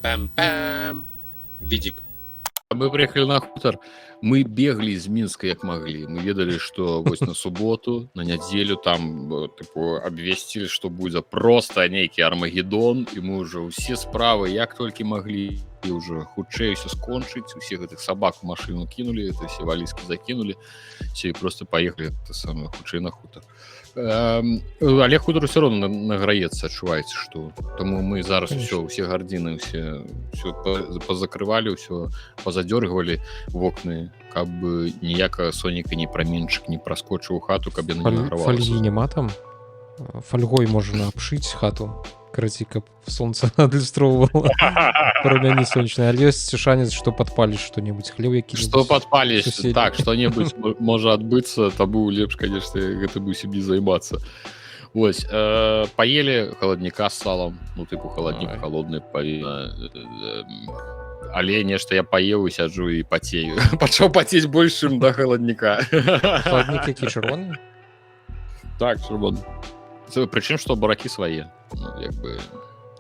Пам-пам-пам. Видик. Мы приехали на хутор, мы бегли з Мінска як маглі. Мы ведалі, што вось на суботу, на нядзелю там тыпу абвясцілі, што будзе проста нейкі армагеддон, і мы ўжо ўсе справы як толькі маглі і ўжо хутчэй усё скончыць, усе гэтых сабак у машыну кінулі, все валізкі закінулі, все просто паехалі самае хутчэй на хутар. Але хутар ўсё роўна награецца, адчуваецца, што таму мы зараз усе гардзіны ўсё пазакрывалі, ўсё пазадзёргвалі вокны, каб ніяка сонейка, ні праменчык не праскочыў у хату, каб яна не награвалася. Фольгі няма там? Фольгой можна абшыць хату, караці, каб сонца адлюстроўвала прамяні сонечныя, але ёсць шанец, што падпаліш што-небудзь, хлеў які-небудзь. Што падпаліш, так, што-небудзь можа адбыцца, табу лепш, канешне, гэта будзе займацца. Вось, паелі халадніка з салам, ну, тыпу, халаднік халодны павінна, але нешта я паеў і сяджу і пацею. Пачаў пацець больш, чым да халадніка. Халаднік які, чырвоны? Так, чырвоны. Прычым, што буракі свае, ну, як бы...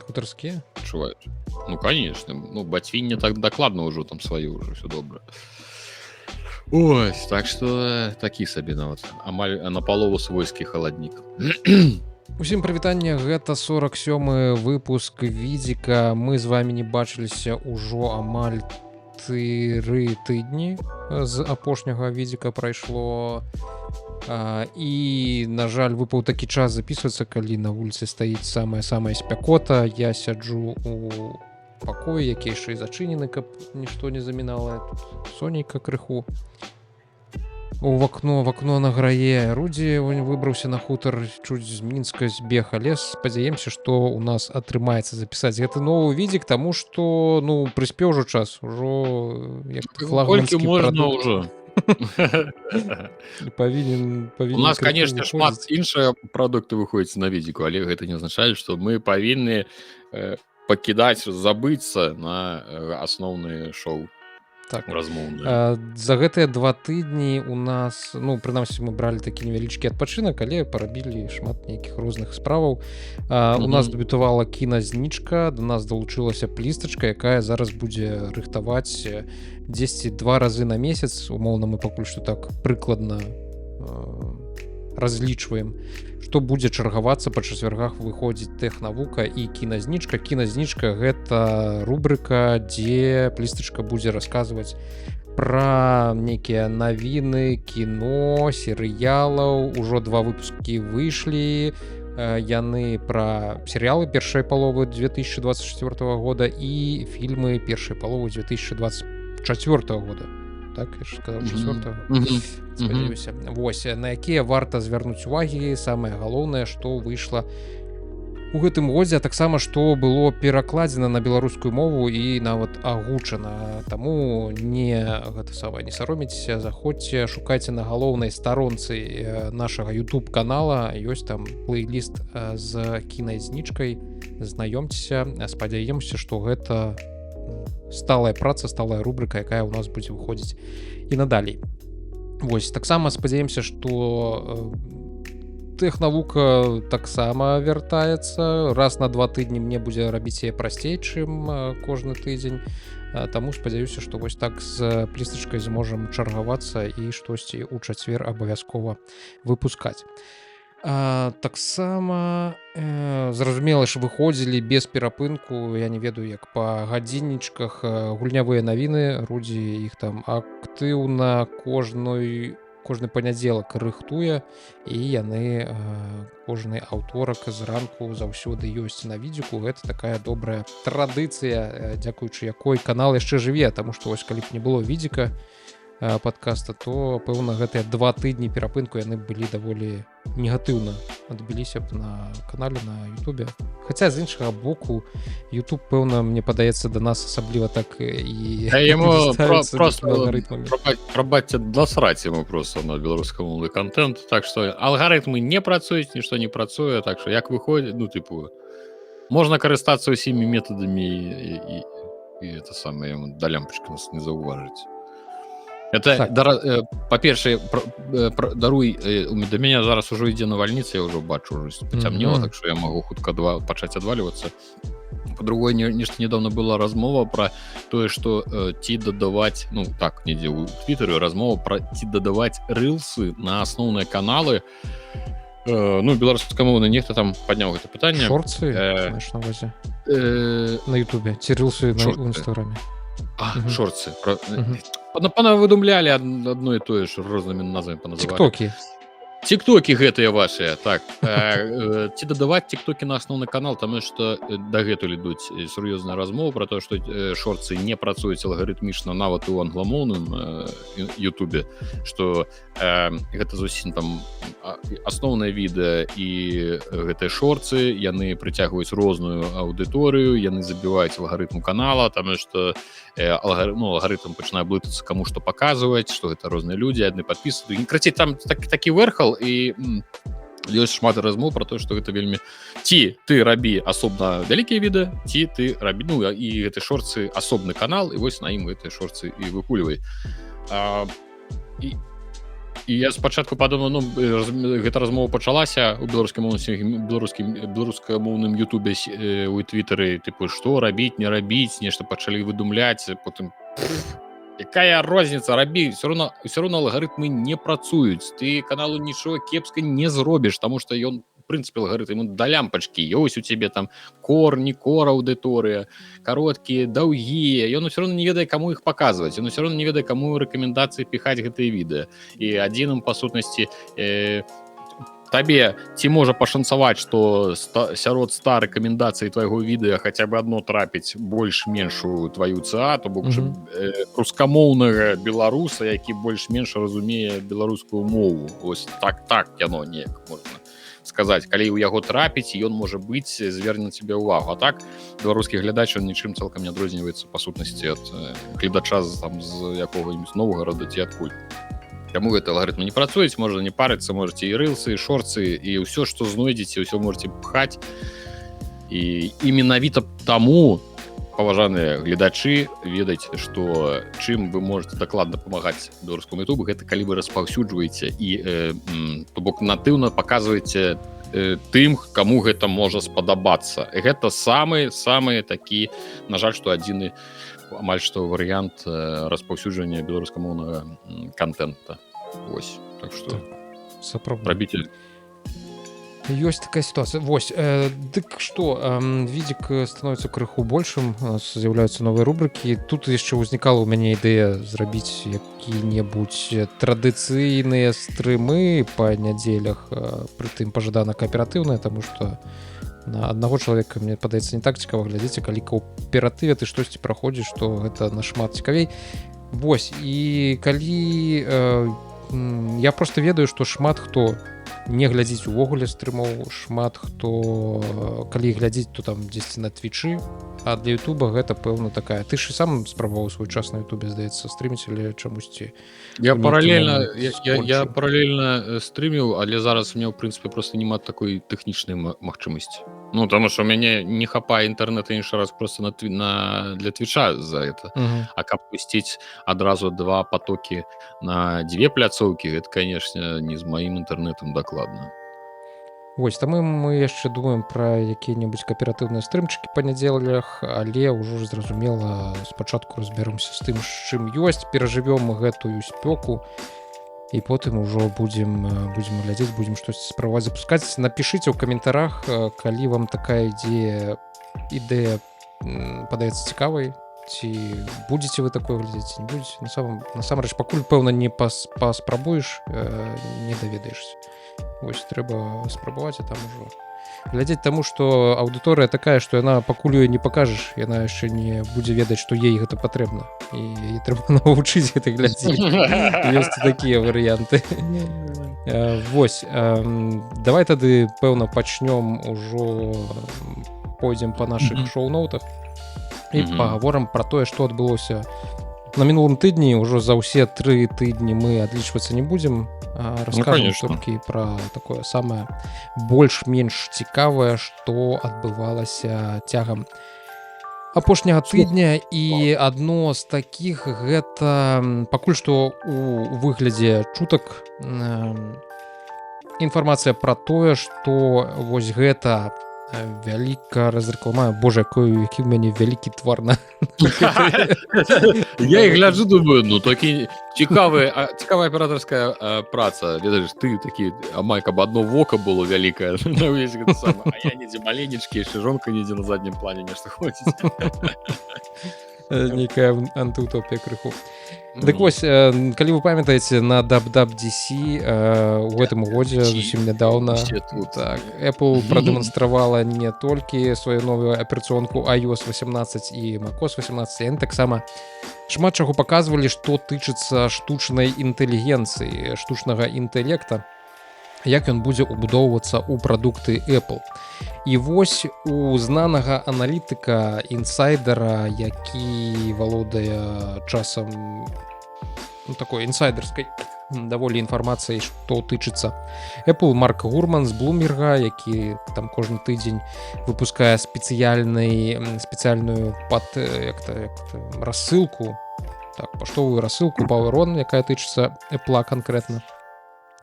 Хутарскія? Чуваюць. Ну, конечно. Ну, бацвінне так дакладна ўжо там сваё, ўжо все добра. Ось, так што такі сабе нават. Амаль напалову свойскі халаднік. Усім прывітанне, гэта 47-й выпуск Відзіка. Мы з вамі не бачыліся ўжо амаль 3 тыдні. З апошняга Відзіка прайшло. І, на жаль, выпаў такі час записывацца, калі на вуліцы стаіць самая спякота. Я сяджу у пакоі, які яшчэ і зачынены, каб нішто не замінала. Тут сонейка крыху. У вакно награе. Рудзі выбраўся на хутар, чуць з Мінска збег, але спадзяемся, што у нас атрымаецца запісаць гэты новы Відзік, таму што, ну, прыспеў ужо час, ужо як флагманскі прадукт. Ўжо. Павінен у нас, конечно, шмат іншыя прадукты выходзяць на Відзіку, але гэта не азначае, што мы павінны пакідаць, забыцца на асноўныя шоу. Так, размоўныя. За гэтыя 2 тыдні у нас, ну, прынамсі, мы бралі такі невялічкі адпачынак, але парабілі шмат нейкіх розных справаў. У нас дэбютавала кіназнічка, да нас далучылася плістачка, якая зараз будзе рыхтаваць 10-2 разы на месяц. Умоўна, мы пакуль што так прыкладна разлічваем, што будзе чаргавацца, па чацвяргах выходзіць тэхнавука і кіназнічка. Кіназнічка — гэта рубрыка, дзе плістачка будзе расказваць пра нейкія навіны кіно, серыялаў. Ужо 2 выпускі выйшлі. Яны пра серыялы першай паловы 2024 года і фільмы першай паловы 2024 года. Так, я ж сказаў, 4-го. Спадзяюся. Вось, на якія варта звярнуць увагі. Самае галоўнае, што выйшла у гэтым годзе, а таксама, што было перакладзена на беларускую мову і нават агучана. Таму не сароміцеся, заходзьце, шукайце на галоўнай старонцы нашага YouTube-канала. Ёсць там плейліст з кіназнічкай. Знаёмцеся, спадзяемся, што гэта сталая праца, сталая рубрыка, якая ў нас будзе выходзіць і надалей. Вось, таксама спадзяемся, што тэхнавука таксама вяртаецца. Раз на 2 тыдні мне будзе рабіць яе прасцей, чым кожны тыдзень. Таму спадзяюся, што вось так з плістачкай зможам чаргавацца і штосьці ў чацвер абавязкова выпускаць. Таксама зразумела ж, выходзілі без перапынку, я не ведаю, як па гадзіннічках, гульнявыя навіны. Рудзі іх там актыўна кожны панядзелак рыхтуе, і яны кожны аўторак зранку заўсёды ёсць на Відзіку. Гэта такая добрая традыцыя, дзякуючы якой канал яшчэ жыве, таму што вось калі б не было Відзіка падкаста, то, пэўна, гэтыя 2 тыдні перапынку яны былі даволі негатыўна адбіліся б на канале на Ютубе. Хаця, з іншага боку, Ютуб, пэўна, мне падаецца, да нас асабліва так і яму прабачце насраць яму проста на беларускамоўны контент. Так што алгарытмы не працуюць, нішто не працуе, так што як выходзіць, ну, тыпу, можна карыстацца ўсімі метадамі і гэта самае, яму да лямпачка нас не заўважыць. Это Так. па-першае даруй да мяне зараз ужо ідзе навальніца, я ўжо бачу ўжо пацямнела, так што я магу хутка пачаць адвальвацца. По-другое, нешта недавно была размова про тое, што ці дадаваць, ну так, недзе ў твітары размова про ці дадаваць рылсы на асноўныя каналы. Ну, беларускамоўны нехта там падняў гэта пытанне. Шорцы, знаеш, на увазе? На Ютубе, ці рылсы ў Інстаграме. Шорцы. Панавыдумлялі адно і тое ж рознымі назвамі паназывалі. Тиктоки гэтыя вашыя, так. Ці дадаваць тиктоки на асноўны канал, таму што дагэтуль ідуць сур'ёзная размова пра тое, што шорцы не працуюць алгарытмічна нават у англамоўным Ютубе, што гэта зусім там асноўнае відэа і гэтыя шорцы, яны прыцягваюць розную аўдыторыю, яны забіваюць алгарытм канала, таму што алгарытм пачынае блытацца, каму што паказваць, што гэта розныя людзі, адны падпісваюць. Крацей, там такі вэрхал, і ёсць шмат размоў пра тое, што гэта вельмі ці ты рабі асобна вялікія відэа, ці ты рабі, ну і гэты шорцы асобны канал, і вось на ім гэтыя шорцы і выкульвай. І я спачатку падумаў, ну гэта размова пачалася ў беларускамоўным Ютубе у твітары, тыпу што рабіць, не рабіць, нешта пачалі выдумляць, потым якая розніца, рабі, все равно алгарытмы не працуюць, ты каналу нічого кепска не зробіш, таму што ён, в прынцыпе, алгарытм да лямпачкі, ёсць у цябе там кор, не кор аўдыторыя, кароткія, даўгія, ён все равно не ведае, каму іх паказваць, ён все равно не ведае, каму рэкамендацыі піхаць гэтыя відэа. І адзіным, па сутнасці, табе ці можа пашанцаваць, што сярод 100 рэкамендацый твайго відэа хаця бы адно трапіць больш-менш у тваю ЦА, то бок рускамоўнага беларуса, які больш-менш разумее беларускую мову. Вось так яно неяк можна сказаць. Калі ў яго трапіць, ён можа быць, зверне на цябе ўвагу. А так, беларускі глядач, ён нічым цалкам не адрозніваецца па сутнасці ад гледача з якога-нибудь Новгарада ці адкуль. Таму гэта алгарытмы не працуюць, можна не парыцца, можаце і рылсы, і шорцы, і ўсё, што знойдзеце, ўсё можаце пхаць. І менавіта таму, паважаныя гледачы, ведайце, што чым вы можаце дакладна дапамагаць беларускаму Ютубу, гэта калі вы распаўсюджваеце і то бок натыўна паказваеце тым, каму гэта можа спадабацца. І гэта самы такі, на жаль, што адзіны амаль што варыянт распаўсюджвання беларускамоўнага контента. Вось, так што рабіце. Ёсць такая сітуацыя. Вось, дык што, відзік становіцца крыху большым, з'яўляюцца новыя рубрыкі. Тут яшчэ ўзнікала ў мяне ідэя зрабіць які-небудзь традыцыйныя стрымы па нядзелях, прытым пажадана кааператыўныя, таму што на аднаго чалавека, мне падаецца, не так цікава глядзець, калі кааператыве ты штосьці праходзіш, то гэта нашмат цікавей. Вось, і калі я проста ведаю, што шмат хто не глядзіць увогуле стрымоў, шмат хто калі глядзіць, то там дзесьці на твічы, а для Ютуба гэта пэўна такая. Ты ж і сам спрабаваў свой час на Ютубе, здаецца, стрыміць, але чамусьці Я паралельна стрыміў, але зараз у меня, в прынцыпе, просто няма такой тэхнічнай магчымасці. Ну, таму што у мяне не хапае інтэрнэта іншы раз просто для твіча за это. А каб пусціць адразу 2 потокі на 2 пляцоўкі, гэта, конечно, не з маім інтэрнэтам дакладна. Вось, таму мы яшчэ думаем пра якія-небудзь кааператыўныя стрымчыкі па нядзелях, але ўжо ж зразумела, спачатку разбяромся з тым, з чым ёсць, перажывём гэтую спёку, і потым ужо будзем глядзець, будзем штосьці спрабаваць запускаць. Напішыце ў каментарах, калі вам такая ідэя падаецца цікавай, ці будзеце вы такое глядзець, не будзеце. Насамрэч, пакуль, пэўна, не паспрабуеш, не даведаешся. Вось, трэба спрабаваць, а там ужо глядзець, таму што аўдыторыя такая, што яна пакуль ёй не пакажаш, яна яшчэ не будзе ведаць, што ей гэта патрэбна, і яе трэба навучыць гэта глядзець. Ёсць такія варыянты. Вось, давай тады, пэўна, пачнём ужо, пойдзем па нашых шоу-ноутах і пагаворам пра тое, што адбылося на мінулым тыдні. Ужо за ўсе 3 тыдні мы адлічвацца не будзем, раскажем толькі пра такое самае больш-менш цікавае, што адбывалася цягам апошняга тыдня, і адно з такіх гэта пакуль што у выглядзе чутак інфармацыя пра тое, што вось гэта вяліка разрэкламаю. Боже, які ў мяне вялікі твар на Я і гляджу, думаю, ну такі цікавая аператарская праца. Ведаеш, ты такі амаль каб адно вока было вялікае на ўвесь гэта сам, а я недзе маленечкі, яшчэ жонка недзе на заднім плане нешта ходзіць. Нейкая антыутопія крыху. Дык вось, калі вы памятаеце, на WWDC у гэтым годзе зусім нядаўна так, Apple прадэманстравала не толькі сваю новую аперацыёнку iOS 18 і macOS 18, яны таксама шмат чаго паказвалі, што тычыцца штучнай інтэлігенцыі, штучнага інтэлекта, як ён будзе ўбудоўвацца ў прадукты Apple. І вось у знанага аналітыка, інсайдера, які валодае часам такой інсайдерскай даволі інфармацыяй, што тычыцца Apple, Марк Гурман з Bloomberg, які там кожны тыдзень выпускае спецыяльную рассылку, так, паштовую рассылку Power-on, якая тычыцца Apple канкрэтна.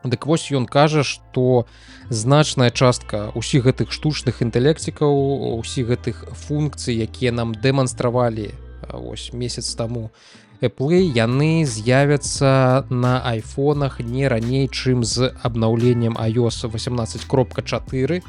Дык вось ён кажа, што значная частка ўсіх гэтых штучных інтэлектикаў, усіх гэтых функцый, якія нам дэманстравалі вось месяц таму Apple, яны з'явяцца на айфонах не раней, чым з абнаўленнем iOS 18.4,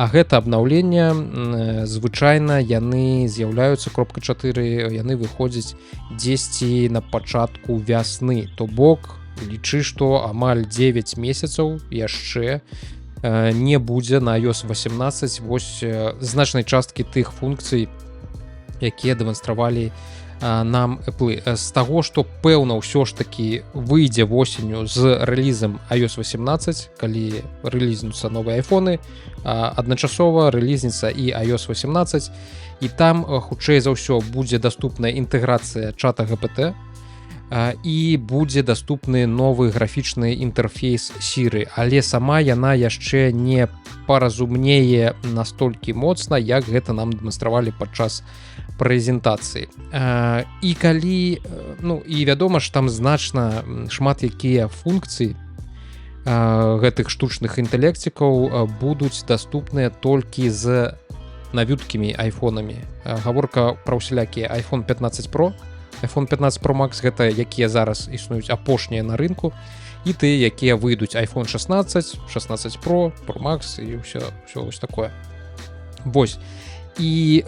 а гэта абнаўленне звычайна яны з'яўляюцца 4, яны выходзяць дзесьці на пачатку вясны, то бок лічы, што амаль 9 месяцаў яшчэ не будзе на iOS 18 вось значнай часткі тых функцый, якія дэманстравалі нам Apple. З таго, што пэўна ўсё ж такі выйдзе восенню з рэлізам iOS 18, калі рэлізнуцца новыя айфоны, адначасова рэлізніцца і iOS 18, і там хутчэй за ўсё будзе даступная інтэграцыя чата GPT, і будзе даступны новы графічны інтэрфейс Siri, але сама яна яшчэ не паразумнее настолькі моцна, як гэта нам дэманстравалі падчас прэзентацыі. І калі, ну, і вядома ж, там значна шмат якія функцыі гэтых штучных інтэлектикаў будуць даступныя толькі з навюткімі айфонамі. Гаворка пра ўсялякія iPhone 15 Pro, iPhone 15 Pro Max, гэта якія зараз існуюць апошнія на рынку, і тыя, якія выйдуць iPhone 16, 16 Pro, Pro Max і ўсё вось такое. Вось. І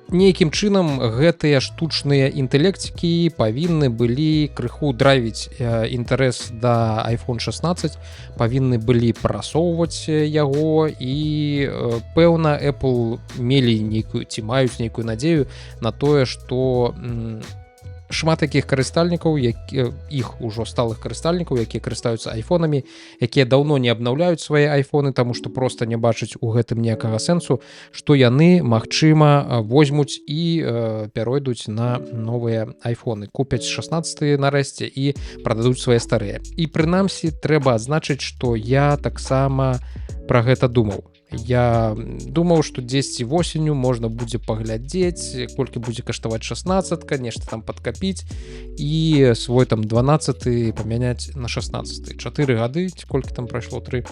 нейкім чынам гэтыя штучныя інтэлектики павінны былі крыху драйвіць інтарэс да iPhone 16, павінны былі прасоўваць яго, і пэўна Apple мелі нейкую ці маюць нейкую надзею на тое, што шмат такіх карыстальнікаў, іх ужо сталых карыстальнікаў, якія карыстаюцца айфонамі, якія даўно не абнаўляюць свае айфоны, таму што проста не бачаць у гэтым ніякага сэнсу, што яны, магчыма, возьмуць і пяройдуць на новыя айфоны, купяць 16 нарэшце і прададуць свае старыя. І прынамсі трэба адзначыць, што я таксама пра гэта думаў. Я думаў, што дзесьці восенню можна будзе паглядзець, колькі будзе каштаваць 16-ка, нешта там падкапіць і свой там 12 памяняць на 16. 4 гады, ці колькі там прайшло, 3.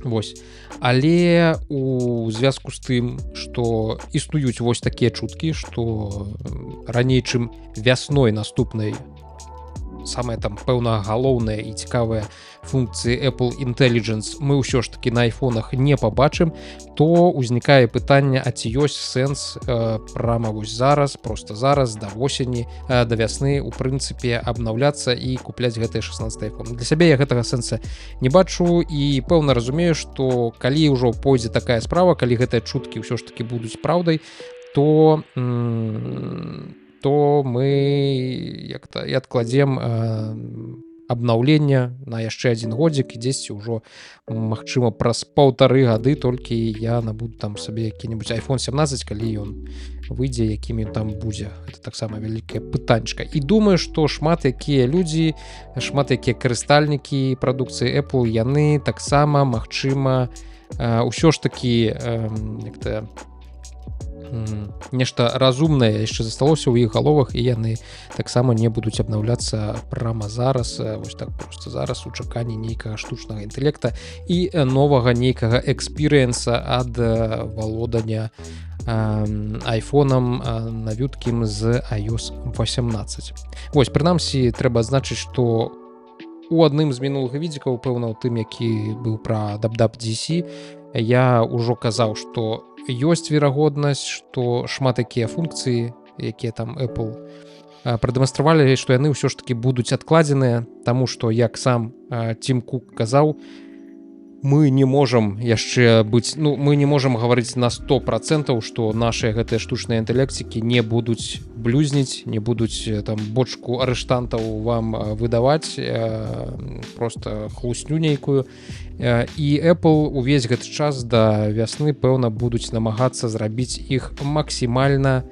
Вось. Але у звязку з тым, што існуюць вось такія чуткі, што раней, чым вясной наступнай, самая там пэўна галоўная і цікавая функцыі Apple Intelligence мы ўсё ж таки на айфонах не пабачым, то ўзнікае пытанне, а ці ёсць сэнс прама вось зараз, просто зараз да восені, да вясны у прынцыпе абнаўляцца і купляць гэтыя 16 iPhone. Для сябе я гэтага сэнса не бачу і пэўна разумею, што калі ўжо пойдзе такая справа, калі гэтыя чуткі ўсё ж таки будуць праўдай, то мы як-то і адкладзем абнаўлення на яшчэ один годзік, і дзесьці ўжо, магчыма, праз 1,5 гады толькі я набуду там сабе які-небудзь iPhone 17, калі ён выйдзе, якім ён там будзе. Это таксама вялікае пытанчка. І думаю, што шмат якія людзі, шмат якія карыстальнікі прадукцыі Apple, яны таксама, магчыма, ўсё ж такі як-то нешта разумнае яшчэ засталося ў іх галовах, і яны таксама не будуць абнаўляцца прама зараз, вось так просто зараз у чаканні нейкага штучнага інтэлекта і новага нейкага экспірыенса ад валодання айфонам навюткім з iOS 18. Вось, прынамсі, трэба адзначыць, што у адным з мінулых відзікаў, пэўна, у тым, які быў пра WWDC, я ўжо казаў, што ёсць верагоднасць, што шмат якія функцыі, якія там Apple прадэманстравалі, што яны ўсё ж такі будуць адкладзеныя, таму што, як сам Тім Кук казаў, мы не можам яшчэ быць, мы не можам гаварыць на 100%, што нашыя гэтыя штучныя інтэлектікі не будуць блюзніць, не будуць там бочку арыштантаў вам выдаваць, просто хлусню нейкую. І Apple увесь гэты час да вясны, пэўна, будуць намагацца зрабіць іх максімальна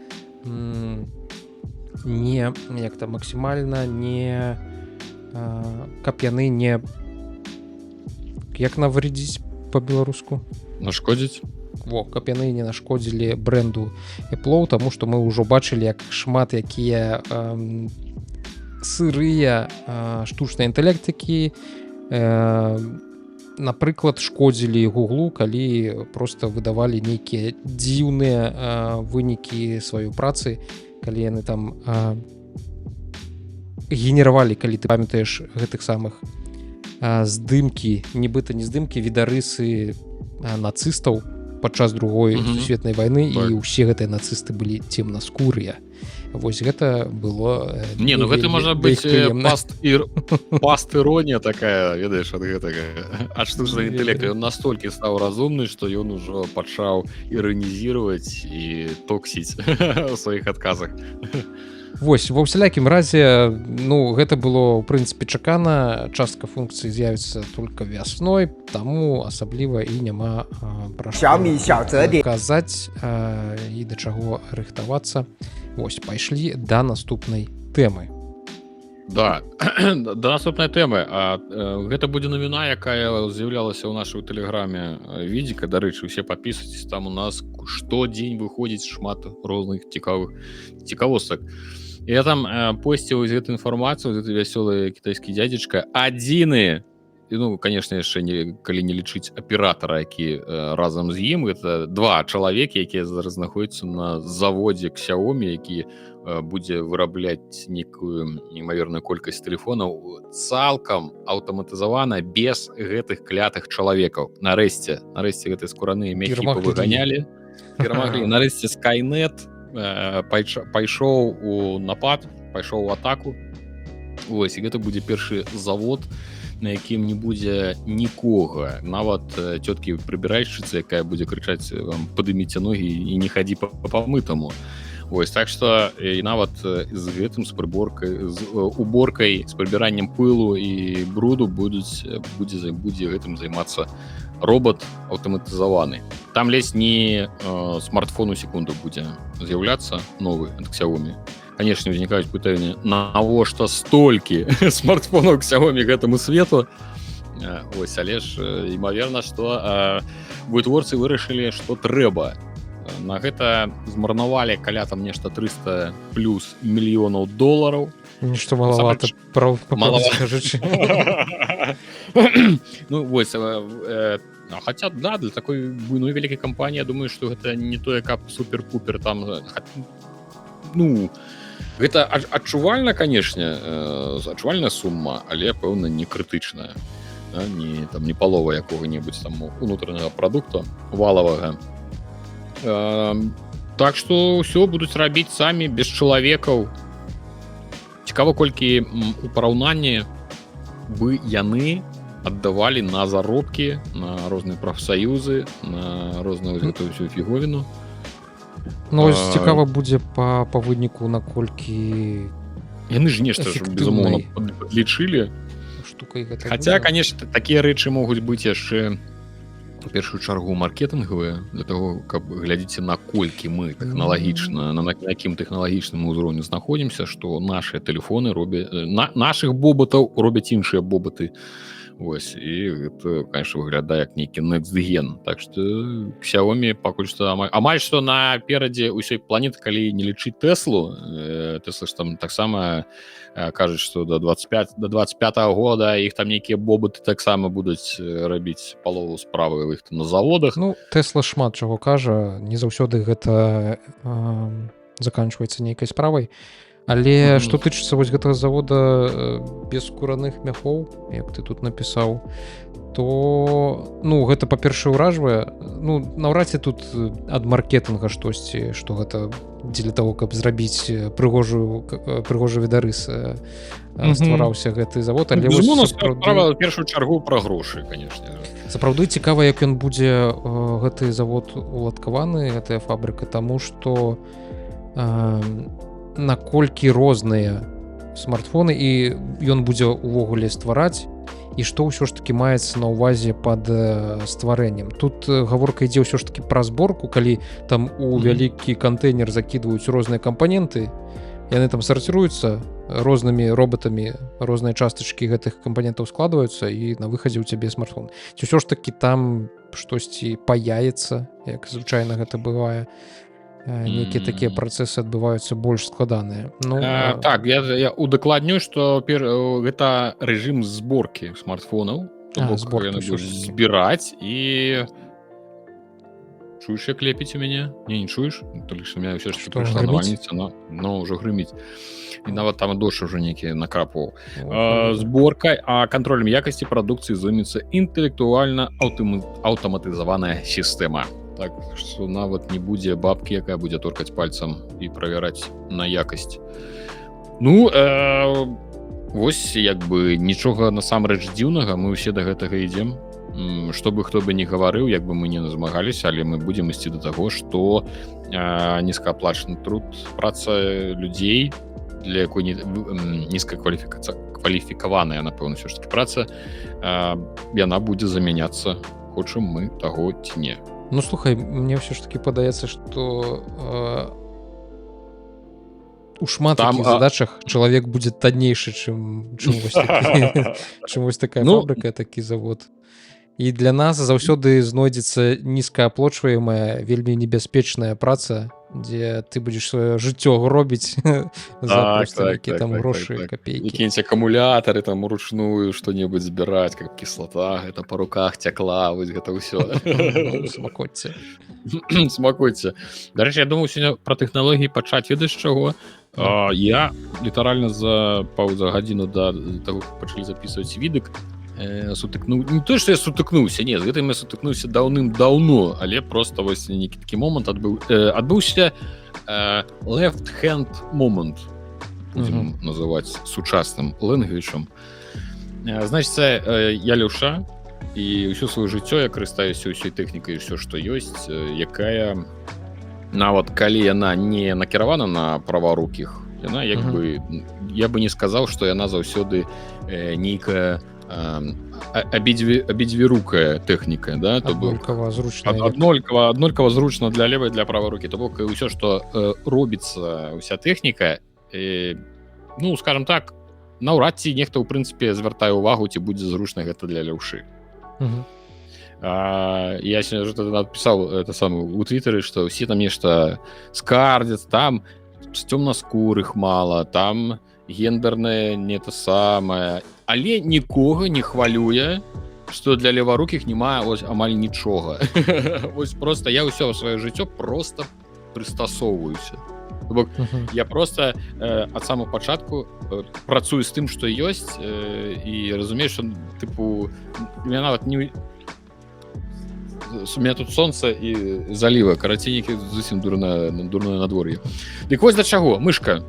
каб яны не як навредзіць па-беларуску? Нашкодзіць? Каб яны не нашкодзілі бренду Apple, таму што мы ўжо бачылі, як шмат якія сырыя штучныя інтэлектыкі, напрыклад, шкодзілі Гуглу, калі проста выдавалі нейкія дзіўныя вынікі сваёй працы, калі яны там генеравалі, калі ты памятаеш гэтых самых здымкі, нібыта не здымкі, відарысы нацыстаў падчас другой сусветнай вайны, і ўсе гэтыя нацысты былі цемнаскурыя. Вось гэта было... гэта можа быць паст-іронія такая, ведаеш, ад гэтага. Ад штучнага інтэлекту. Ён настолькі стаў разумны, што ён ужо пачаў іранізіраваць і токсіць у сваіх адказах. Вось, ва ўсялякім разе, гэта было, ў прынцыпе, чакана. Частка функцый з'явіцца толькі вясной, таму асабліва і няма пра што казаць і да чаго рыхтавацца. Вось, пайшлі да наступнай тэмы. Да, да наступнай тэмы. Гэта будзе навіна, якая з'яўлялася ў нашай тэлеграме відзіка. Дарэчы, усе падпісвайцеся, там у нас штодзень выходзіць шмат розных цікавостак. Я там посціў гэту інфармацыю, гэты вясёлы кітайскі дзядзечка, адзіны, конечно, яшчэ калі не лічыць аператара, які разам з ім, гэта два чалавекі, якія зараз знаходзяцца на заводзе Xiaomi, які будзе вырабляць нейкую неймаверную колькасць тэлефонаў цалкам аўтаматызавана без гэтых клятых чалавекаў. Нарэшце гэтыя скураныя мяхі павыганялі, перамаглі. Нарэшце Skynet пайшоў у напад, пайшоў у атаку. Вось, і гэта будзе першы завод, на якім не будзе нікога, нават цёткі прыбіральшчыцы, якая будзе крычаць вам: падыміце ногі і не хадзі па памытаму. Вось, так што і нават з гэтым, з прыборкай, з уборкай, з прыбіраннем пылу і бруду будзе гэтым займацца робот аўтаматызаваны. Там ледзь не смартфон у секунду будзе з'яўляцца новы ад Xiaomi. Конечно, узнікаюць пытанні, навошта столькі смартфонаў Xiaomi гэтаму свету. Ось, але ж імаверна, што вытворцы вырашылі, што трэба. На гэта змарнавалі каля там нешта 300 плюс мільёнаў долараў. Нешта малавата, кажучы. Вось, хаця, да, для такой буйной вялікай кампаніі, я думаю, што гэта не тое, каб супер-пупер там... Гэта адчувальна, канешне, адчувальная сума, але, пэўна, не крытычная. Не палова якога-небудзь там унутранага прадукта валавага. Так што ўсё будуць рабіць самі, без чалавекаў. Цікава, колькі у параўнанні бы яны аддавалі на заробкі, на розныя прафсаюзы, на розную гэтую ўсю фіговіну. Ось цікава будзе па выніку, наколькі яны ж нешта ж, безумоўна, падлічылі. Хаця, конечно, такія рэчы могуць быць яшчэ у першую чаргу маркетынгавыя, для того, каб глядзіце, наколькі мы тэхналагічна, на якім тэхналагічным узроўні знаходзімся, што нашыя тэлефоны робяць, нашых бобатаў робяць іншыя бобаты. Вось і гэта конечно выглядае як нейкі next-ген. Так што Xiaomi пакуль што амаль што наперадзе ўсёй планеты, калі не лічыць Теслу. Тесла ж там таксама кажуць, што до 25-го года іх там нейкія бобыты таксама будуць рабіць палову справы ў іх там на заводах. Ну Тесла шмат чаго кажа, не заўсёды гэта заканчваецца нейкай справай. Але што тычыцца вось гэтага завода без скураных мяхоў, як ты тут напісаў, то ну гэта па-першае ўражвае. Ну наўрад ці тут ад маркетынга штосьці, што гэта дзеля таго, каб зрабіць прыгожы відарыс ствараўся гэты завод. Але справа ў першую чаргу пра грошы, конечно. Сапраўды цікава, як ён будзе гэты завод уладкаваны, гэтая фабрыка, таму што наколькі розныя смартфоны і ён будзе ўвогуле ствараць, і што ўсё ж таки маецца на ўвазе пад стварэннем. Тут гаворка ідзе ўсё ж таки пра зборку, калі там у вялікі кантэйнер закідваюць розныя кампаненты, яны там сарціруюцца рознымі роботамі, розныя частачкі гэтых кампанентаў складваюцца і на выхадзе ў цябе смартфон. Ці ўсё ж таки там штосьці паяецца, як звычайна гэта бывае, нейкія такія працэсы адбываюцца больш складаныя. Ну, так, я удакладню, што гэта рэжым зборкі смартфонаў, яны будуць збіраць і чуеш, як лепіць у мяне? Не чуеш? Толькі што меня ўсё ж прыйшла навальніца, но ўжо грыміць. І нават там дождж уже нейкі накрапваў. Зборкай, а кантролем якасці прадукцыі зоймецца інтэлектуальна аўтаматызаваная сістэма. Так што нават не будзе бабкі, якая будзе торкаць пальцам і правяраць на якасць. Ну, вось як бы нічога насамрэч дзіўнага, мы ўсе да гэтага ідзем. Што бы хто бы не гаварыў, як бы мы не назмагаліся, але мы будзем ісці да таго, што нізкааплачаны труд, праца людзей, для якой нізкакваліфікаваная, напэўна, ўсё ж такі праца, яна будзе замяняцца, хочам мы таго ці не. Ну, слухай, мне ўсё ж таки падаецца, што у шмат такіх задачах чалавек будзе таннейшы, чым вось такая фабрыка, такі завод. І для нас заўсёды знойдзецца нізкааплачваемая, вельмі небяспечная праца, дзе ты будзеш сваё жыццё робіць за проста нейкія там грошы, капейкі. Якія-нибудь акумулятары там уручную што-небудзь збіраць, как кіслата, гэта па руках цякла, вось гэта ўсё. Смакоце. Смакоце. Дарэчы, я думаю, сёння пра тэхналогіі пачаць ведаць чаго. Я літаральна за гадзіну да таго, как пачалі запісваць відэк, сутыкнуў, не то, што я сутыкнуўся, не, з гэтым я сутыкнуўся даўным-даўно, але просто вось нейкі такі момант адбыўся left hand moment, будзем называць сучасным лэнгвічам. Значыцца, я леўша, і ўсё сваё жыццё я карыстаюся ўсёй тэхнікай, ўсё, што ёсць, якая нават калі яна не накіравана на праварукіх, яна як бы, я бы не сказаў, што яна заўсёды нейкая абедзвірукая тэхніка, да? Аднолькава зручна. Аднолькава зручна для левай, для правай рукі. То бок ўсё, што робіцца, уся тэхніка, ну, скажем так, наўрад ці нехта, ў прынцыпе, звяртае ўвагу, ці будзе зручна гэта для леўшы. Я сёння ўжо напісаў это самае у Твітары, што ўсе там нешта скардзяць, там цёмнаскурых мала, там гендернае не то самае, але нікога не хвалюе, што для леварукіх няма амаль нічога. Вось просто я ўсё сваё жыццё просто прыстасоўваюся. Бок я просто ад самого пачатку працую з тым, што ёсць, і разумею, што тыпу меня нават не у меня тут сонца і заліва, карацей, зусім дурное надвор'е. Дык вось да чаго, мышка.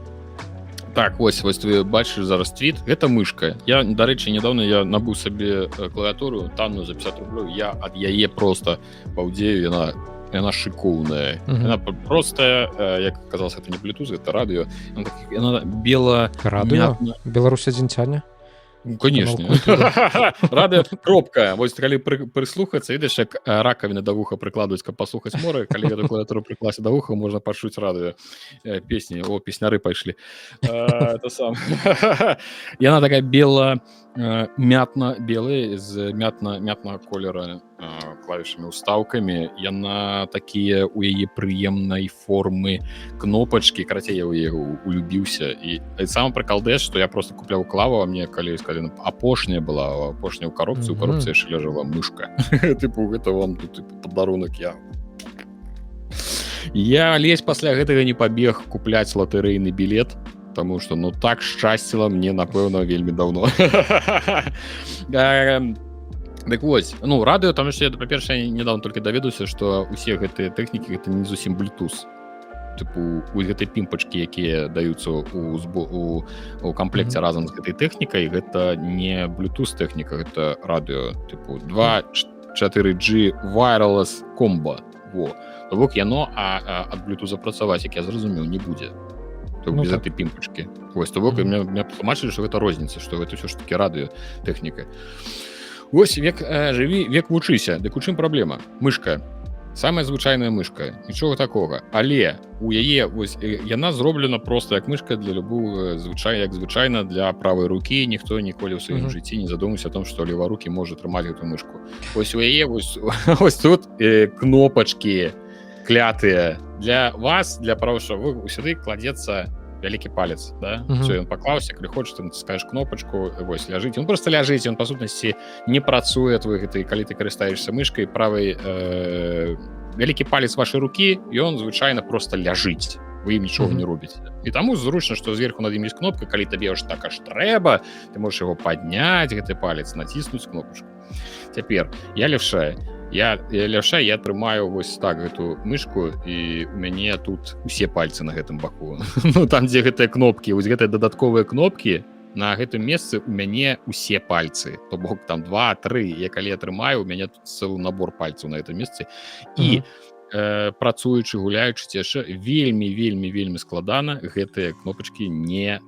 Так, вось ты бачыш зараз твіт, гэта мышка. Я, дарэчы, нядаўна я набыў сабе клавіатуру танную за 50 рублёў, я ад яе просто паўдзею, яна шыкоўная. Яна простая, як аказалася, это не Bluetooth, это радыё. Яна бела... Радыё? Беларусь адзін цяне? Конечно. Радыё кропка. Вось калі прыслухацца, відиш, як ракавіны да вуха прыкладваюць, каб паслухаць моры, калі эту клавіатуру прыкласці да вуха, можна пачуць радыё. Песні, песняры пайшлі. Это сам. Яна такая мятна-белая з мятнага колера клавішамі ўстаўкамі. Яна такія у яе прыемнай формы кнопачкі, карацей, я ў яе улюбіўся. І сам прыкалдэс, што я просто купляў клаву, а мне калі сказалі, апошняя была, апошняя ў коробцы, у коробцы яшчэ ляжала мышка. Тыпу, гэта вам тут падарунак я лезь пасля гэтага не пабег купляць латарэйны білет, потому что, ну, так шчасціла мне, напэўна, вельмі даўно. Дык вось, ну, радыё, таму што я, па-першае, недавно толькі даведаўся, што усе гэтыя тэхнікі, гэта не зусім Bluetooth. Тыпу, у гэтай пімпачкі, якія даюцца у камплекце разам з гэтай тэхнікай, гэта не Bluetooth тэхніка, гэта радыё, тыпу, 2.4G wireless combo. Во. То бок яно ад Bluetooth працаваць, як я зразумеў, не будзе. Без этой пимпочки. Ось, то меня потлумачили, что это розница, что это все ж таки радиотехника. Ось, век живи, век вучыся. Дык у чым праблема? Мышка. Самая звычайная мышка. Нічога такога. Але у яе, ось, яна зроблена просто як мышка для любого, як звычайна для правой руки. Ніхто ніколі ў сваім жыцці не задумаўся о том, што леварукі можа трымаць гэту мышку. Ось у яе, ось тут кнопачкі клятыя. Для вас, для правого, сюды кладецца вялікі палец, да? Все, ён паклаўся, калі хочаш, ты натискаеш кнопачку, вось, ляжыць. Ён просто ляжыць, ён, па сутнасці, не працуе твой гэтай, калі ты карыстаешься мышкай правай, вялікі палец вашай рукі, ён звычайна просто ляжыць. Вы ім нічога не робіце. І таму зручна, што зверху над ім ёсць кнопка, калі табе аж так аж трэба, ты можаш яго падняць, гэты палец, націснуць кнопачку. Цяпер, я левша, я трымаю вось так гэту мышку, і у мяне тут усе пальцы на гэтым баку. Ну, там, дзе гэтыя кнопкі, вось гэтыя дадатковыя кнопкі, на гэтым месцы у мяне усе пальцы. То бок там 2-3, я калі я трымаю, у мяне тут цэлы набор пальцаў на гэтым месцы. І працуючы, гуляючы, яшчэ вельмі складана гэтыя кнопачкі не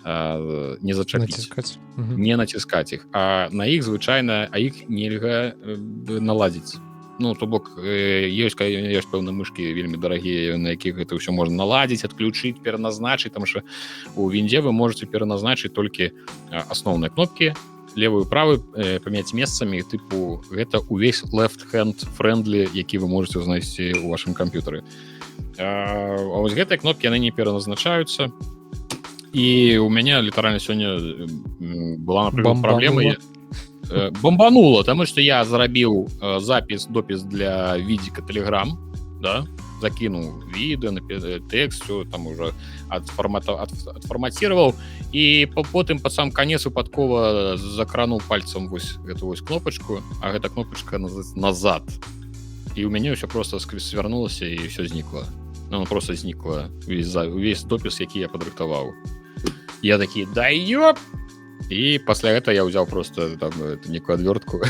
зачапіць. Не націскаць іх. А на іх звычайна, іх нельга наладзіць. Ну, то бок, ёсць пэўна мышкі вельмі дарагія, на якіх гэта ўсё можна наладзіць, адключыць, пераназначыць, там што у віндзе вы можаце пераназначыць толькі асноўныя кнопкі, левую і правую памяняць месцамі, тыпу, гэта увесь left-hand friendly, які вы можаце знайсці ў вашым камп'ютары. А вось гэтыя кнопкі, яны не пераназначаюцца, і у мяне літаральна сёння была, напрыклад, праблема. Бомбануло, таму што я зрабіў допіс для відзіка Telegram, да, закінуў відэо, тэкст, все там уже адфармацировал, і потым пад сам канец выпадкова закрануў пальцам вось гэту вось кнопачку, а гэта кнопачка назад. І у мяне ўсё просто свярнулася і ўсё знікла. Ну, просто знікла увесь допіс, які я падрыхтаваў. Я такі, да ёп! І пасля гэта я ўзяў просто там некую адвёртку,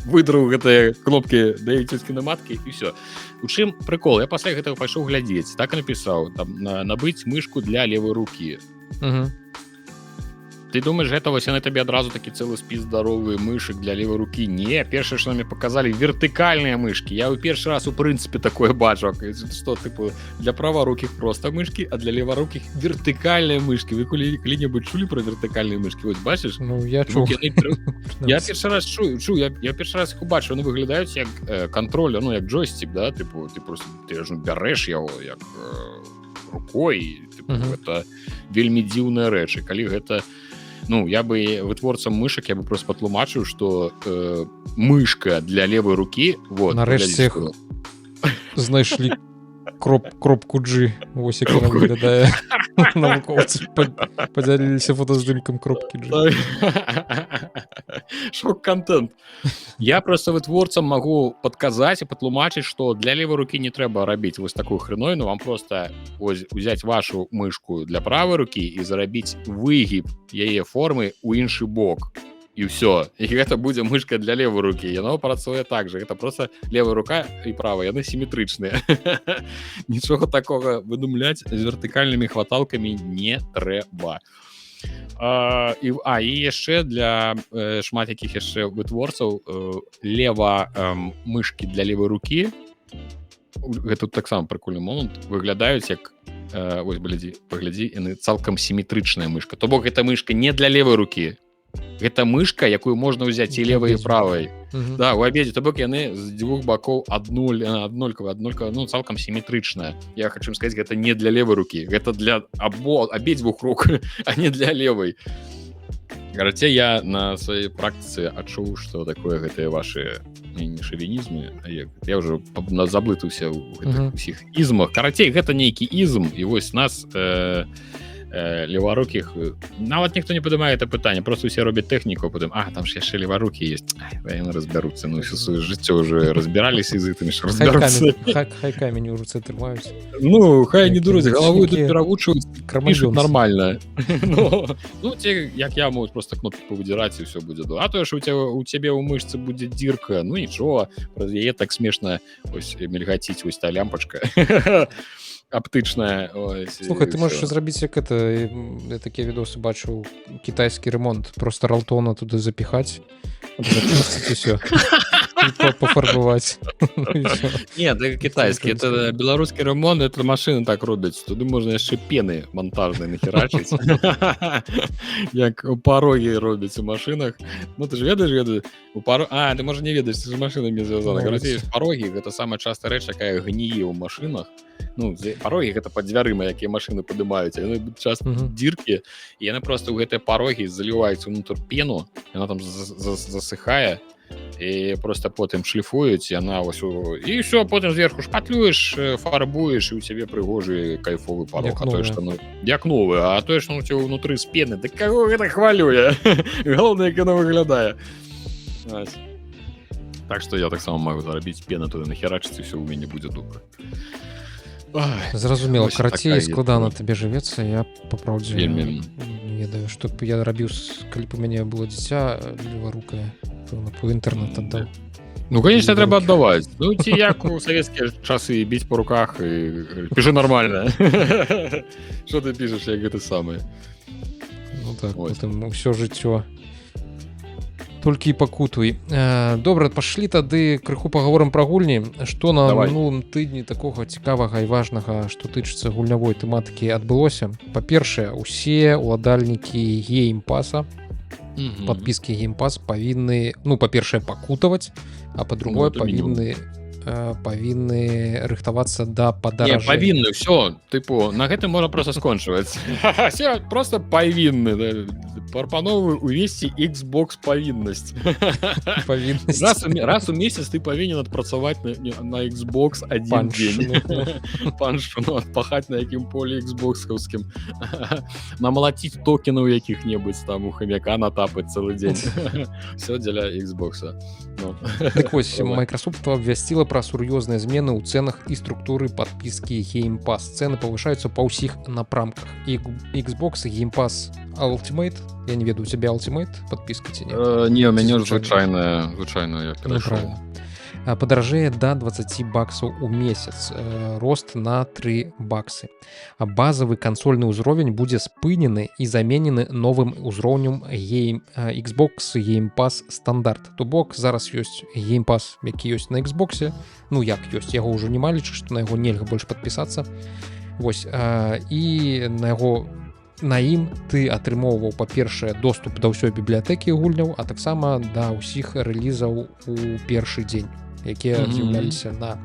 выдраў гэтыя кнопкі да цёцкі на маткі, і ўсё. У чым прыкол? Я пасля гэтага пайшоў глядзець, так і напісаў, там, набыць мышку для левой рукі. Ты думаешь, гэта вось яны табе адразу такі цэлы спіс здаровых мышак для левой рукі? Не, першае, што мне паказалі, вертыкальныя мышкі. Я ў першы раз у прынцыпе такое бачу. Што, тыпу, для праворукіх проста мышкі, а для леварукіх вертыкальныя мышкі. Вы калі-небудзь чулі пра вертыкальныя мышкі? Вось бачыш? Ну, я чуў. Я першы раз чую, я першы раз іх убачу. Яны выглядаюць як кантролер, ну, як джойстик, да? Тыпу, ты просто бярэш яго як рукой. Тыпу, гэта вельмі дзіўная рэч. І калі гэта... Ну, я бы вытворцам мышак, я бы просто патлумачыў, што мышка для левой рукі... Вот, нарэшце знайшлі кропку G. Вось як яна выглядае. Навукоўцы падзяліліся фотаздымкам кропкі G. Шок-контент. Я просто вытворцам магу падказаць і патлумачыць, што для левой рукі не трэба рабіць вось такую хреновіну, вам просто узяць вашу мышку для правой рукі і зарабіць выгіб яе формы ў іншы бок. І ўсё. І гэта будзе мышка для левой рукі. Яно працуе так же. Гэта просто левая рука і правая. Яны сіметрычныя. Нічога такога выдумляць з вертыкальнымі хваталкамі не трэба. І яшчэ для шмат якіх яшчэ вытворцаў лева мышкі для левой рукі, гэта таксама прикольны момант, выглядаюць як вось, паглядзі, яны цалкам сіметрычная мышка. То бок гэта мышка не для левой рукі, гэта мышка, якую можна ўзяць і левай і правай. Да, у абедзе, то бок яны з двух бакоў аднолькава, ну, цалкам сіметрычная. Я хочу сказаць, гэта не для левой рукі, гэта для абедзвюх рук, а не для левой. Карацей, я на сваёй практыцы адчуў, што такое гэтыя ваши не шавінізмы, я ўжо заблытаўся ў гэтых усіх ізмах. Карацей, гэта нейкі ізм, і вось нас леварукіх, нават ніхто не падымае это пытанне, просто усе робяць тэхніку, потым, там ж яшчэ леварукі есть, яны разбяруцца, ну, всё сваё жыццё уже разбіраліся з ітымі, що разбяруцца. Хай камень у руцэ трымаюць. Ну, хай не дуруць, галаву тут перавучваюць, пішуць нормально. Ну, те, як я, могуць просто кнопкі павыдзіраць, і ўсё будзе. А то, што у цябе ў мышцы будзе дзірка, ну, нічого, праз яе так смешна мільгаціць вось та лямпачка. Аптычная. Слухай, ты можаш зрабіць як это, я такія відосы бачыў, кітайскі ремонт, просто ралтона туды запіхаць, запісціць усё, пафарбаваць. Не, это кітайскі, это беларускі ремонт, это машыны так робяць, туды можна яшчэ пены монтажнай нахерачыць, як у парогі робяць у машынах. Ну, ты ж ведаеш, ты, можа, не ведаеш, ты ж машынамі звязана. Карацей, парогі — гэта самая частая рэч, якая гніе ў машынах. Ну, парогі гэта пад дзвярыма, якія машыны падымаюць, яны часто дзіркі, і яны просто ў гэтыя парогі заліваюць унутр пену, яна там засыхае, і просто потым шліфуюць, яна вось і ўсё, потым зверху шпатлюеш, фарбуеш, і ў цябе прыгожы кайфовы парог. А тое, што, ну, як новы, а тое, што у цябе ўнутры з пены, да каго гэта хвалюе? Галоўнае, як яно выглядае. Так што я таксама магу зарабіць пену, туды нахерачыць, і ўсё ў мяне будзе добра. Зразумела, карацей, складана табе жывецца, я папраўдзе не ведаю, што б я рабіў, калі б у мяне было дзіця леварукае, пэўна, по інтэрнэт аддаў. Ну, конечно, трэба аддаваць. Ну, ці як у савецкія часы біць по руках і пішы нормально. Што ты пішаш, як гэта самае? Ну так, потым усё жыццё толькі і пакутуй. Добра, пашлі тады крыху пагаворым пра гульні. Што на мінулым тыдні такога цікавага і важнага, што тычыцца гульнявой тэматыкі, адбылося? Па-першае, усе ўладальнікі геймпаса, падпіскі геймпас павінны, ну, па-першае, пакутаваць, а па-другое, павінны рыхтавацца да падаражэння. Не, павінны, ўсё, тыпу, на гэтым можна проста скончваць. Все просто павінны. Прапановую увесці Xbox павіннасць. Раз у месяц ты павінен адпрацаваць на Xbox один дзень. Паншчыну адпахаць на якім поле Xbox-каўскім. Намалаціць токенаў якіх-небудзь там у хамяка натапаць цэлы дзень. Все дзеля Xbox-а. Так вось, Microsoft абвясціла пра сур'ёзныя змены ў цэнах і структуры падпіскі Game Pass. Цэны павышаюцца па ўсіх напрамках. Xbox Game Pass Ultimate, я не ведаю, у тебя Ultimate подпіска ці не? Не, у мяне звычайная я перайшоў. Падаражэе да $20 у месяц, рост на $3. Базавы кансольны ўзровень будзе спынены і заменены новым узроўнем Xbox Game Pass стандарт. То бок зараз ёсць Game Pass, які ёсць на Xbox, ну як ёсць, яго ўжо нема, лічу, што на яго нельга больш падпісацца. Вось, і на ім ты атрымоўваў, па-першае, доступ да ўсёй бібліятэкі гульняў, а таксама да ўсіх рэлізаў у першы дзень, якія з'яўляліся на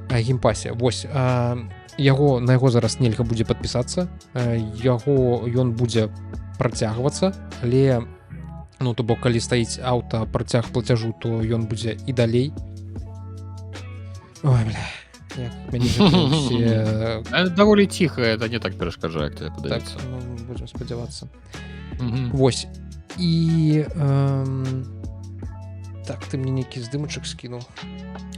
геймпасе. Вось, на яго зараз нельга будзе падпісацца, ён будзе працягвацца, але, ну, то бок, калі стаіць працяг плацяжу, то ён будзе і далей. Ой, бля. Даволі ціха, это не так перашкаджае, як тебе падаецца. Так, ну, будзем спадзявацца. Вось. І так, ты мне нейкі здымачак скінуў.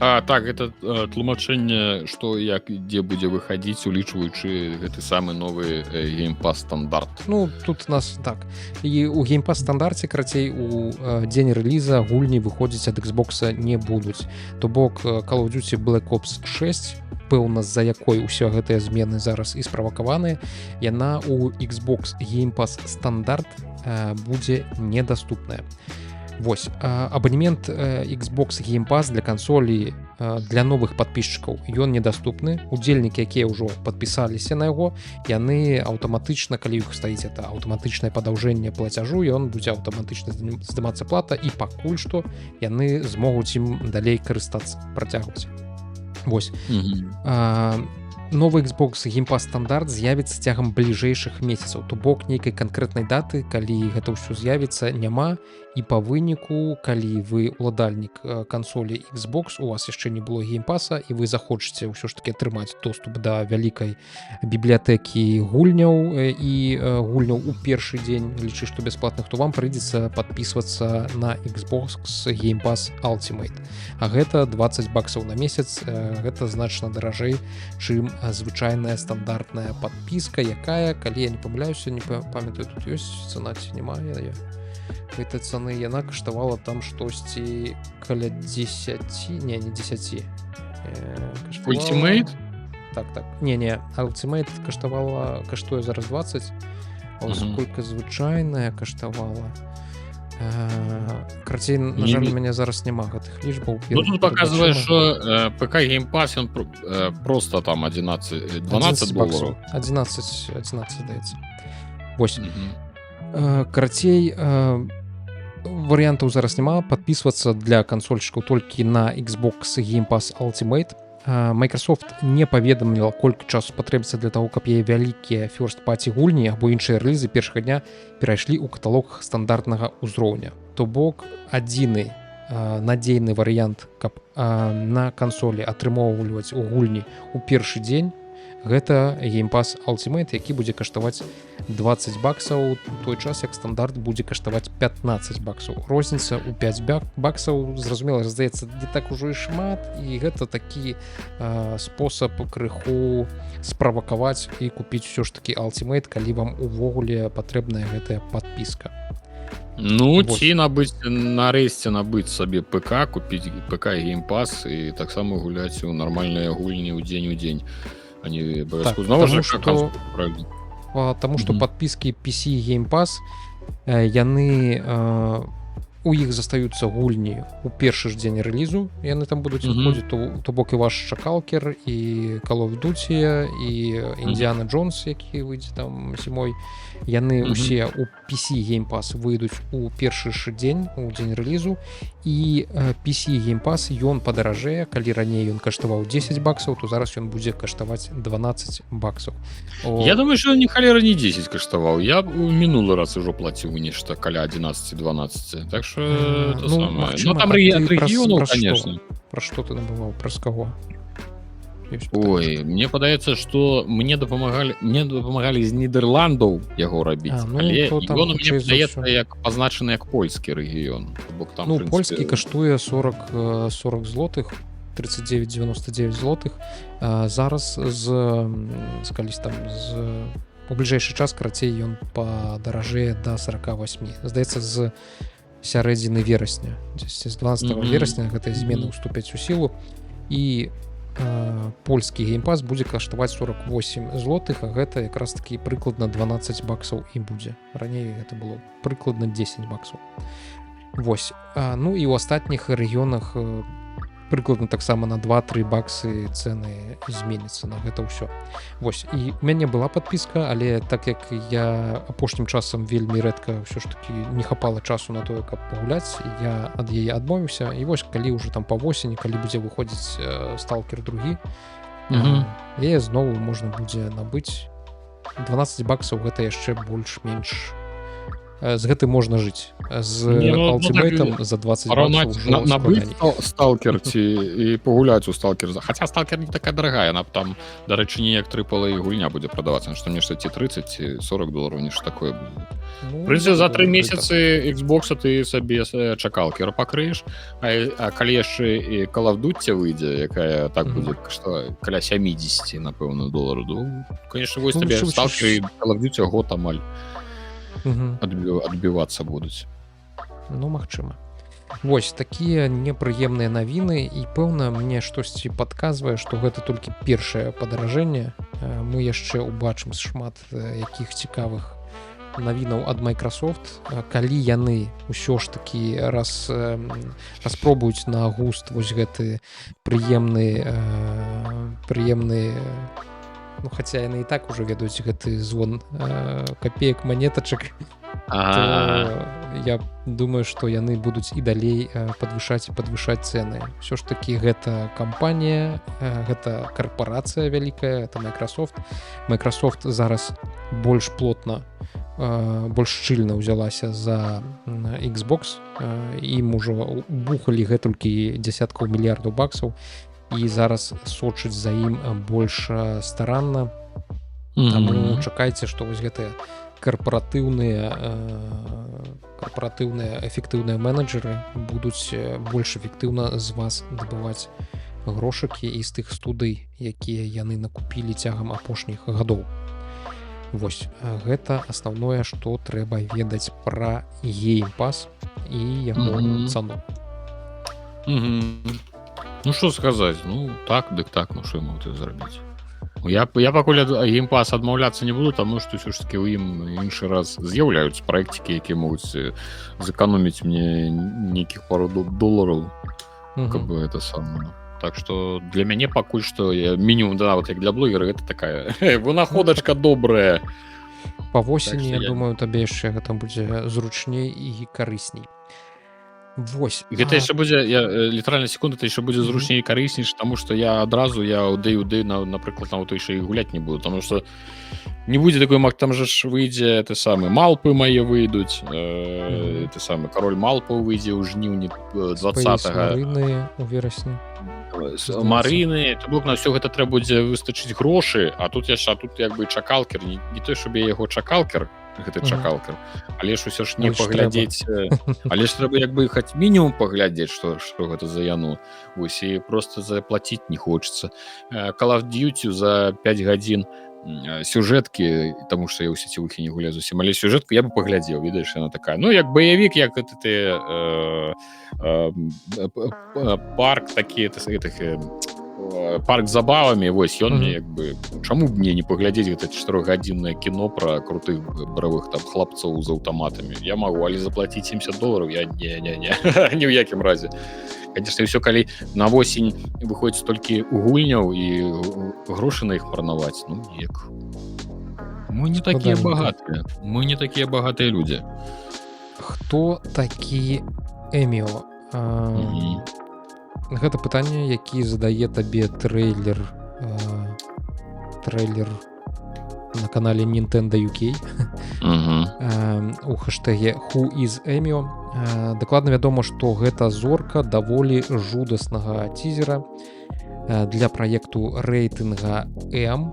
Так, это тлумачэнне, што як дзе будзе выхадзіць, улічваючы гэты самы новы Game Pass стандарт. Ну, тут у нас так. І у Game Pass стандарце, карацей, у дзень рэліза гульні выходзіць ад Xbox не будуць. То бок Call of Duty Black Ops 6, пэўна, з-за якой усе гэтыя змены зараз і справакаваныя, яна у Xbox Game Pass стандарт будзе недаступная. Вось, абанемент Xbox Game Pass для кансолі для новых подписчикаў ён недаступны. Удзельнікі, якія ўжо подпісаліся на яго, яны аўтаматычна, калі іх стаіць это аўтаматычнае падаўжэнне плацяжу, ён будзе аўтаматычна здымацца плата, і пакуль што яны змогуць ім далей карыстацца, працягваць. Вось. Новы Xbox Game Pass стандарт з'явіцца цягам бліжэйшых месяцаў, то бок нейкай канкрэтнай даты, калі гэта ўсё з'явіцца, няма. І па выніку, калі вы уладальнік кансолі Xbox, у вас яшчэ не было геймпаса, і вы захочаце ўсё ж таки атрымаць доступ да вялікай бібліятэкі гульняў і гульняў у першы дзень, лічы, што бясплатных, то вам прыйдзецца падпісвацца на Xbox Game Pass Ultimate. А гэта $20 на месяц, гэта значна даражэй, чым звычайная стандартная падпіска, якая, калі я не памыляюся, не памятаю, тут ёсць цана ці няма, гэтай цаны, яна каштавала там штосьці каля 10, не 10. Ultimate? Так. Не, Ultimate каштуе зараз 20, а сколько звычайная каштавала. Карацей, на жаль, у мяне зараз няма гэтых лічбаў. Ну, тут показывае, што ПК Game Pass, ён просто там 12 долларов. 11, здаецца. 8. Карацей, варыянтаў зараз няма. Падпісвацца для кансольшчыкаў толькі на Xbox Game Pass Ultimate. Microsoft не паведаміла, колькі часу спатрэбіцца для таго, каб яе вялікія first-party гульні або іншыя рэлізы першага дня перайшлі ў каталог стандартнага ўзроўня. То бок, адзіны надзейны варыянт, каб на кансолі атрымоўваць у гульні ў першы дзень, гэта Game Pass Ultimate, які будзе каштаваць $20, той час як стандарт будзе каштаваць $15. Розніца ў $5, зразумела, здаецца, не так ужо і шмат, і гэта такі спосаб крыху справакаваць і купіць усё ж такі Ultimate, калі вам увогуле патрэбная гэтая падпіска. Ну, ці нарэшце набыць сабе ПК, купіць ПК Game Pass і таксама гуляць у нармальныя гульні ў дзень у дзень. Они Таму што падпіскі PC Game Pass, яны у іх застаюцца гульні у першы ж дзень рэлізу, яны там будуць выходзіць, то бок і ваш Шакалкер, і Call of Duty, і Індіана Джонс, які выйдзе там зімой, яны усе у PC Game Pass выйдуць у першы ж дзень, у дзень рэлізу, і PC Game Pass ён падаражэе, калі раней ён каштаваў $10, то зараз ён будзе каштаваць $12. Я думаю, што ні халера не 10 каштаваў. Я ў мінулы раз ужо плаціў нешта каля 11-12. Так што то самае. Ну там рэгіёнаў, конечно. Пра што ты набываў? Праз каго? Ой, мне падаецца, што мне дапамагалі з Нідерландаў яго рабіць, але ён у мяне падаецца як пазначаны як польскі рэгіён. Ну, польскі каштуе 40 злотых, 39,99 злотых. Зараз калісь там у бліжэйшы час, карацей, ён падаражэе да 48. Здаецца, з сярэдзіны верасня, з 12 верасня гэтыя змены ўступяць у сілу, і польскі геймпас будзе каштаваць 48 злотых, а гэта якраз такі прыкладна $12 і будзе. Раней гэта было прыкладна $10. Вось. Ну і ў астатніх рэгіёнах прыкладна таксама на $2-3 цэны зменяцца на гэта ўсё. Вось. І у мяне была падпіска, але так як я апошнім часам вельмі рэдка ўсё ж такі не хапала часу на тое, каб пагуляць, я ад яе адмовіўся. І вось калі ўжо там па восені, калі будзе выходзіць Stalker 2, яе зноў можна будзе набыць. $12 гэта яшчэ больш-менш. З гэтым можна жыць. З Ultimate за $20 ўжо набыць Stalker ці і пагуляць у Stalker. Хаця Stalker не такая дарагая, яна там, дарэчы, неяк AAA гульня будзе прадавацца, што нешта ці 30 ці $40, нешта такое будзе. Прынцыпе, за 3 месяцы Xbox ты сабе Чакалкер пакрыеш, а калі яшчэ і Call of Duty выйдзе, якая так будзе каштаваць каля 70, напэўна, $, ну, конечно, вось табе Stalker і Call of Duty год амаль адбівацца будуць. Ну, магчыма. Вось такія непрыемныя навіны, і пэўна мне штосьці падказвае, што гэта толькі першае падаражэнне. Мы яшчэ ўбачым шмат якіх цікавых навінаў ад Microsoft, калі яны ўсё ж такі распробуюць на густ вось гэты прыемны, ну хаця яны і так ужо ведаюць гэты звон капеек манетачак, то я думаю, што яны будуць і далей падвышаць цэны. Усё ж такі гэта кампанія, гэта карпарацыя вялікая, это Microsoft зараз больш плотна, больш шчыльна ўзялася за Xbox, ім ужо бухалі гэтулькі дзясяткаў мільярдаў баксаў, і зараз сочыць за ім больш старанна. Таму чакайце, што вось гэтыя карпаратыўныя эфектыўныя менеджеры будуць больш эфектыўна з вас дабываць грошыкі і з тых студый, якія яны накупілі цягам апошніх гадоў. Вось гэта асноўнае, што трэба ведаць пра Game Pass і яго цану. Ну што сказаць, ну так, дык так, ну што я могу зрабіць. Я пакуль ад Game Pass адмаўляцца не буду, таму што ўсё ж такі ў ім іншы раз з'яўляюцца праекцікі, якія могуць зэканоміць мне нейкіх пару долараў, каб это самае. Так што для мяне пакуль што мінімум, да, вот як для блогера, гэта такая вынаходачка добрая. Па восені, я думаю, табе яшчэ гэта будзе зручней і карысней. Вось. Гэта яшчэ будзе, літаральна секунду, это яшчэ будзе зручней і карыснейш, таму што я адразу ў Day, напрыклад, на той яшчэ і гуляць не буду, таму што не будзе такой, там жа ж выйдзе те самы малпы мае выйдуць, те самы кароль малпаў выйдзе ў жніўні 20-го. Марыны ў верасні. Марыны, то бок на ўсё гэта трэба будзе выстачыць грошы, а тут як бы чакалкер, не той, щоб я яго чакалкер, гэты чакалкер, але ж усё ж не паглядзець, але ж трэба як бы хоць мінімум паглядзець, што гэта за яну. Вось, і просто заплаціць не хочацца. Call of Duty за 5 гадзін сюжэткі, таму што я ў сецевых не гуляю зусім, але сюжэтку я бы паглядзеў, ведаеш, яна такая, ну як баявік, як ты парк такі, парк з забавамі, вось ён мне як бы, чаму б мне не паглядзець гэта 4-гадзіннае кіно пра крутых баравых там хлапцоў з аўтаматамі. Я магу, але заплаціць $70 я не ні ў якім разе. Конечно, ўсё калі на восень выходзіць толькі гульняў і грошы на іх марнаваць, ну як. Мы не такія багатыя. Мы не такія багатыя людзі. Хто такі Эміо? Гэта пытанне, які задае табе трэйлер на канале Nintendo UK у хэштэге Who is Emio. Дакладна вядома, што гэта зорка даволі жудаснага тизера для праекту рэйтынга M,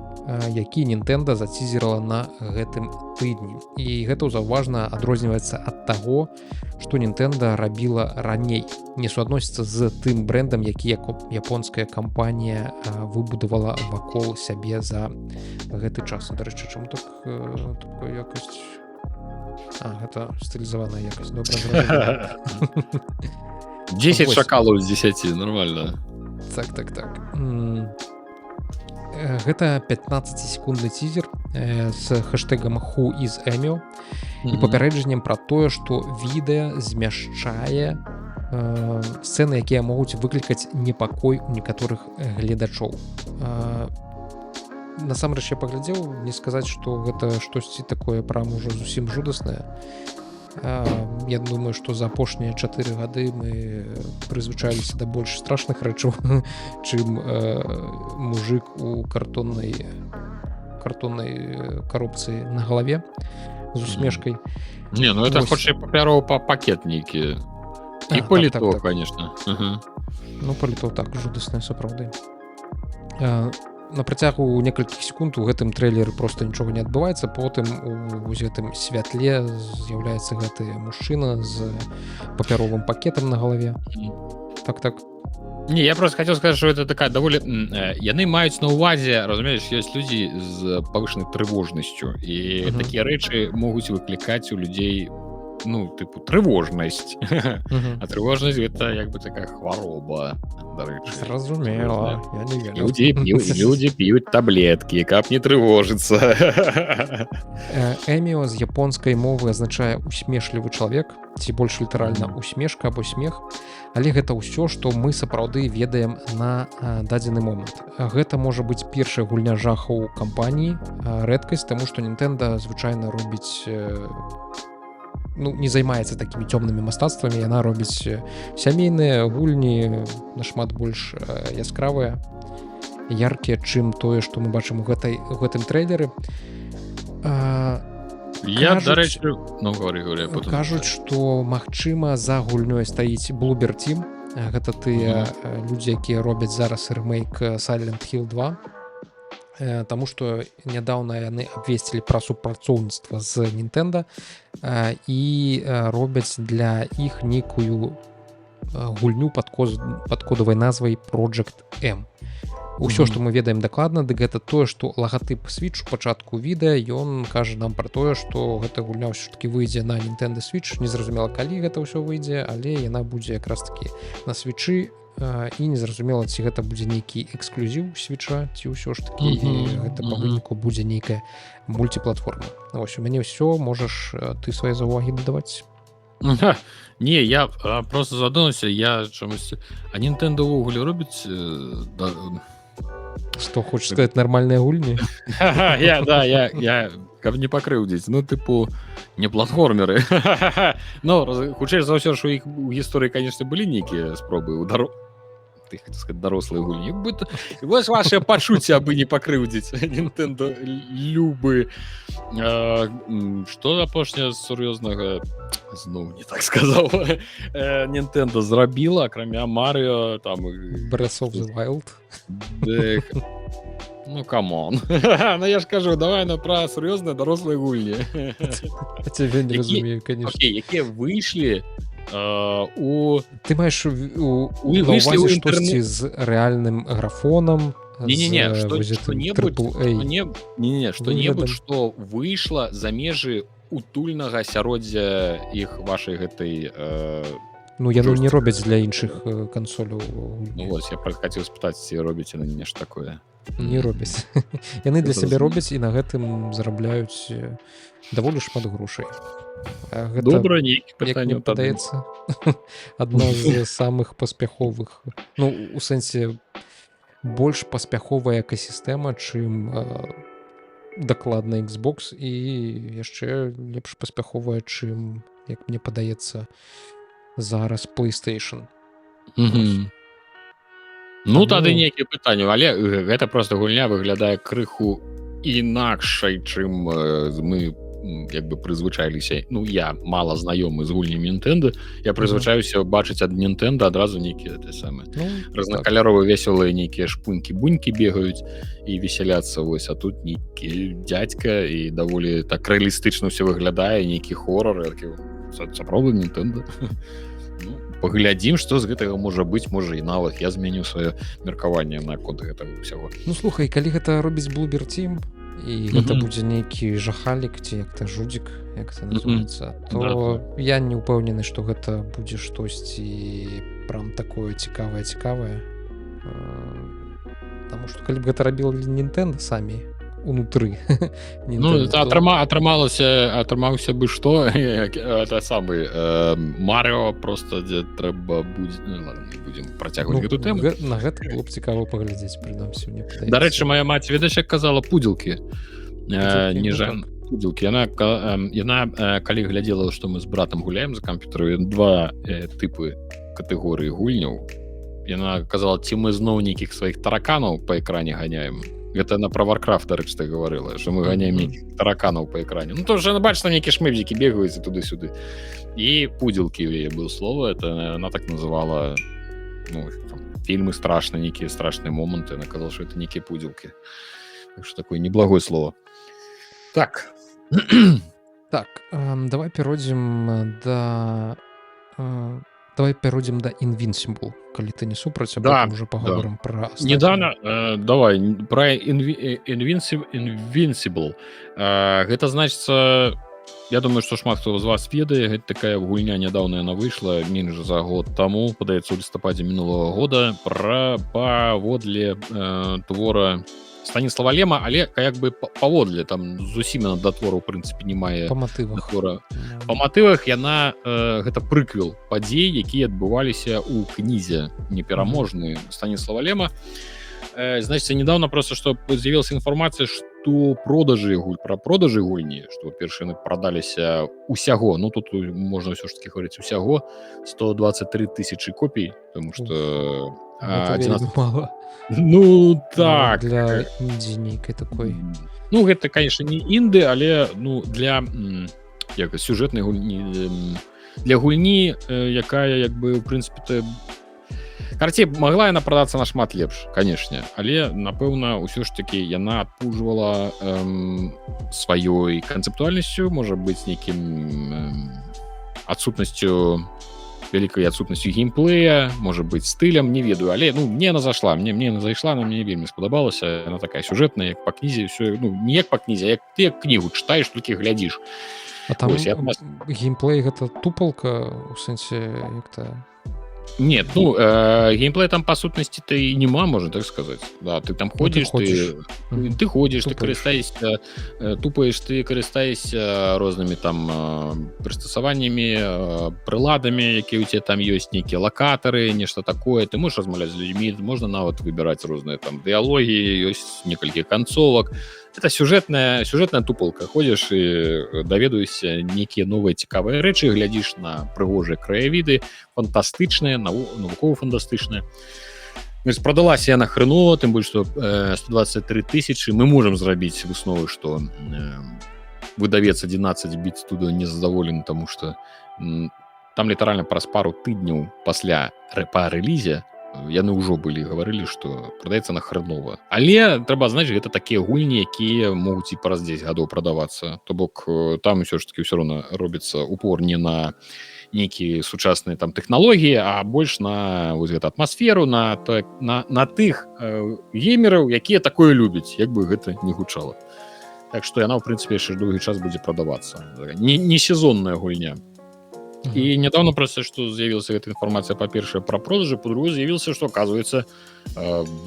які Nintendo зацізерала на гэтым тыдні. І гэта заўважна адрозніваецца ад таго, што Nintendo рабіла раней, не суадносіцца з тым брэндам, які японская кампанія выбудавала вакол сябе за гэты час. Дарэчы, чаму такая якасць? Гэта стылізаваная якасць. Добра зрабіла. 10 шакалаў з 10, нормально. Так. Гэта 15-секундны тизер з хэштэгам Who is Emio і папярэджаннем пра тое, што відэа змяшчае сцэны, якія могуць выклікаць непакой у некаторых гледачоў. Насамрэч я паглядзеў, не сказаць, што гэта штосьці такое прям ужо зусім жудаснае. Я думаю, што за апошнія 4 гады мы прызвычаіліся да больш страшных рэчаў, чым мужик у картоннай коробцы на галаве з усмешкай. Не, ну это хоча папярова пакет нейкі. І паліто, конечно. Ну, паліто так, жудаснае сапраўды. На працягу некалькіх секунд у гэтым трэйлеры просто нічога не адбываецца, потым у гэтым святле з'яўляецца гэты мужчына з папяровым пакетам на галаве. Так. Не, я просто хотел сказать, что это такая даволі... Яны маюць на увазе, разумееш, ёсць людзі з павышанай трывожнасцю, і такія рэчы могуць выклікаць у людзей, ну, тыпу, трывожнасць. А трывожнасць — гэта як бы такая хвароба. дарэчы. Зразумела, я не ведаю. Люди п'ють таблеткі, каб не трывожыцца. Эміо з японскай мовы азначае усмешлівы чалавек, ці больш літаральна усмешка або смех, але гэта ўсё, што мы сапраўды ведаем на дадзены момант. Гэта можа быць першая гульня жахаў кампаніі, рэдкасць, таму што Nintendo звычайна робіць не займаецца такімі цёмнымі мастацтвамі, яна робіць сямейныя гульні нашмат больш яскравыя, яркія, чым тое, што мы бачым у гэтым трэйлеры. Дарэчы, кажуць, што магчыма за гульнёй стаіць Bloober Team. Гэта тыя людзі, якія робяць зараз рэмейк Silent Hill 2. Таму што нядаўна яны абвесцілі пра супрацоўніцтва з Nintendo і робяць для іх нейкую гульню пад кодавай назвай Project M. Усё, што мы ведаем дакладна, дык гэта тое, што лагатып Switch у пачатку відэа, ён кажа нам пра тое, што гэта гульня ўсё ж такі выйдзе на Nintendo Switch. Незразумела, калі гэта ўсё выйдзе, але яна будзе якраз такі на Switch. І незразумела, ці гэта будзе нейкі эксклюзіў Switch, ці ўсё ж такі гэта па выніку будзе нейкая мультиплатформа. Вось у мяне ўсё, можаш ты свае заўвагі дадаваць. Не, я просто задумаўся, я чамусь... А Nintendo ўвогуле робіць... Што, хочаш сказаць, нармальныя гульні? Я каб не пакрыўдзіць, не платформеры. Хутчэй за ўсё, што іх у гісторыі, конечно, былі нейкія спробы ты хотел сказать дарослыя гульні. Вось вашыя пачуцці, абы не пакрыўдзіць Nintendo любы. Што апошняе сур'ёзнага зноў не так сказаў Nintendo зрабіла, акрамя Mario там Breath of the Wild. Камон. Я ж кажу, давай пра сур'ёзныя дарослыя гульні. Цябе не разумею, конечно. Якія выйшлі ты маеш увазе штосьці з рэальным графонам, што-небудзь, што выйшла за межы утульнага асяроддзя іх вашай гэтай яны не робяць для іншых кансоляў. Вось, я хацеў спытаць, ці робіць яны нешта такое. Не робяць. Яны для сябе робяць і на гэтым зарабляюць даволі шмат грошай. Добра, нейкі пытанне, як мне падаецца, адна з самых паспяховых, у сэнсе больш паспяховая экасістэма, чым дакладна Xbox, і яшчэ лепш паспяховая, чым, як мне падаецца, зараз PlayStation. Тады нейкія пытанні, але гэта проста гульня выглядае крыху інакшай, чым мы прызвычаіліся. Я мала знаёмы з гульнямі Nintendo, я прызвычаюся бачыць ад Nintendo адразу нейкія разнакаляровыя весёлыя нейкія шпунькі-бунькі бегаюць і весяляцца, вось, а тут нейкі дзядзька і даволі так рэалістычна ўсё выглядае, нейкі хорар, сапраўды Nintendo. Паглядзім, што з гэтага можа быць, можа і нават я зменю сваё меркаванне наконт гэтага ўсяго. Слухай, калі гэта робіць Bloober Team, і гэта будзе нейкі жахалік, ці як-то жудзік, як это называецца, то я не ўпэўнены, што гэта будзе штосьці прям такое цікавае. Таму што калі б гэта рабіла Nintendo самі унутры. Атрымаўся бы што, это самы Марио, просто дзе трэба будзе... не будзем працягваць гэту тэму. На гэта было б цікава паглядзець, прынамсі, мне падаецца. Дарэчы, моя маці, ведаеш, як казала, пудзілкі. Пудзілкі. Яна, калі глядзела, што мы з братам гуляем за камп'ютару, два тыпы катэгорыі гульняў. Яна казала, ці мы зноў нейкіх сваіх тараканаў па экране ганяем. Гэта на пра Warcraft, дарэчы, ты гаварыла, што мы ганяем нейкіх тараканаў па экране. То ж, бачыш, там нейкія шмэбзікі бегаюць туды-сюды. І пудзілкі ў яе было слово, это она так называла фильмы страшныя, нейкія страшныя моманты. Она казала, што это нейкія пудзілкі. Так што такое неблагое слово. Так. Давай перайдзем да Invincible, калі ты не супраць, а потым уже паговорым пра астатнія. Недавно, давай, пра Invincible. Гэта, значыцца, я думаю, што шмат хто з вас ведае, гэта такая гульня нядаўна яна выйшла менш за год таму, падаецца ў лістападзе мінулого года пра паводле твора Станіслава Лема, але як бы паводле там зусім яна да твора ў прынцыпе не мае Па матывах. твора. Па матывах яна гэта прыквел падзей, якія адбываліся ў кнізе непераможны Станіслава Лема. Значит, недавно просто что з'явилась информация, что продажи гульні, что першые продаліся усяго, ну тут можно все ж таки говорить усяго 123 тысячи копий, потому что 11... мало. Ну так, для інді нейкай такой. Ну гэта конечно не інды, але ну для сюжэтнай гульні, для гульні, якая як бы в прынцыпе карцей могла яна прадацца нашмат лепш, канешне, але напэўна ўсё ж таки яна адпужвала сваёй канцэптуальнасцю, можа быць нейкім адсутнасцю вялікай адсутнасцю геймплея, можа быць стылем, не ведаю, але ну мне она зайшла, мне она зайшла, она мне вельмі спадабалася, она такая сюжэтная, як па кнізе, все, ну не як па кнізе, як ты як кнігу чытаеш, толькі глядзіш. А там геймплей гэта тупалка у сэнсе як-то. Нет, ну, геймплей там, по сутнасці-то і нема, можна так сказаць. Да, ты там ходзіш, ты ходзіш, ты карыстаешся, тупаеш, ты карыстаешся рознымі там прыстасаваннямі, прыладамі, якія ў цябе там ёсць, нейкія лакатары, нешта такое. Ты можаш размаўляць з людзьмі, можна нават выбіраць розныя там дыялогі, ёсць некалькі канцовак. Это сюжэтная тупалка. Ходзіш і даведуешся нейкія новыя цікавыя рэчы, глядзіш на прыгожыя краявіды, фантастычныя, навукова-фантастычныя. Прадалася яна хрэнова, тым больш, што 123 тысячы. Мы можам зрабіць высновы, што выдавец 11 біт студыо незадаволены, таму што там літаральна праз пару тыдняў пасля па рэлізе яны ўжо былі гаварылі, што прадаецца на хрэнова. Але трэба знаць, гэта такія гульні, якія могуць і праз 10 гадоў прадавацца. То бок там усё ж таки ўсё роўна робіцца упор не на нейкія сучасныя там тэхналогіі, а больш на вось гэта атмасферу, на тых геймераў, якія такое любяць, як бы гэта не гучала. Так што яна, ў прынцыпе, яшчэ доўгі час будзе прадавацца. Не сезонная гульня. І нядаўна проста, што з'явілася гэта інфармацыя, па-першае, пра продажы, па-другое, з'явілася, што, аказваецца,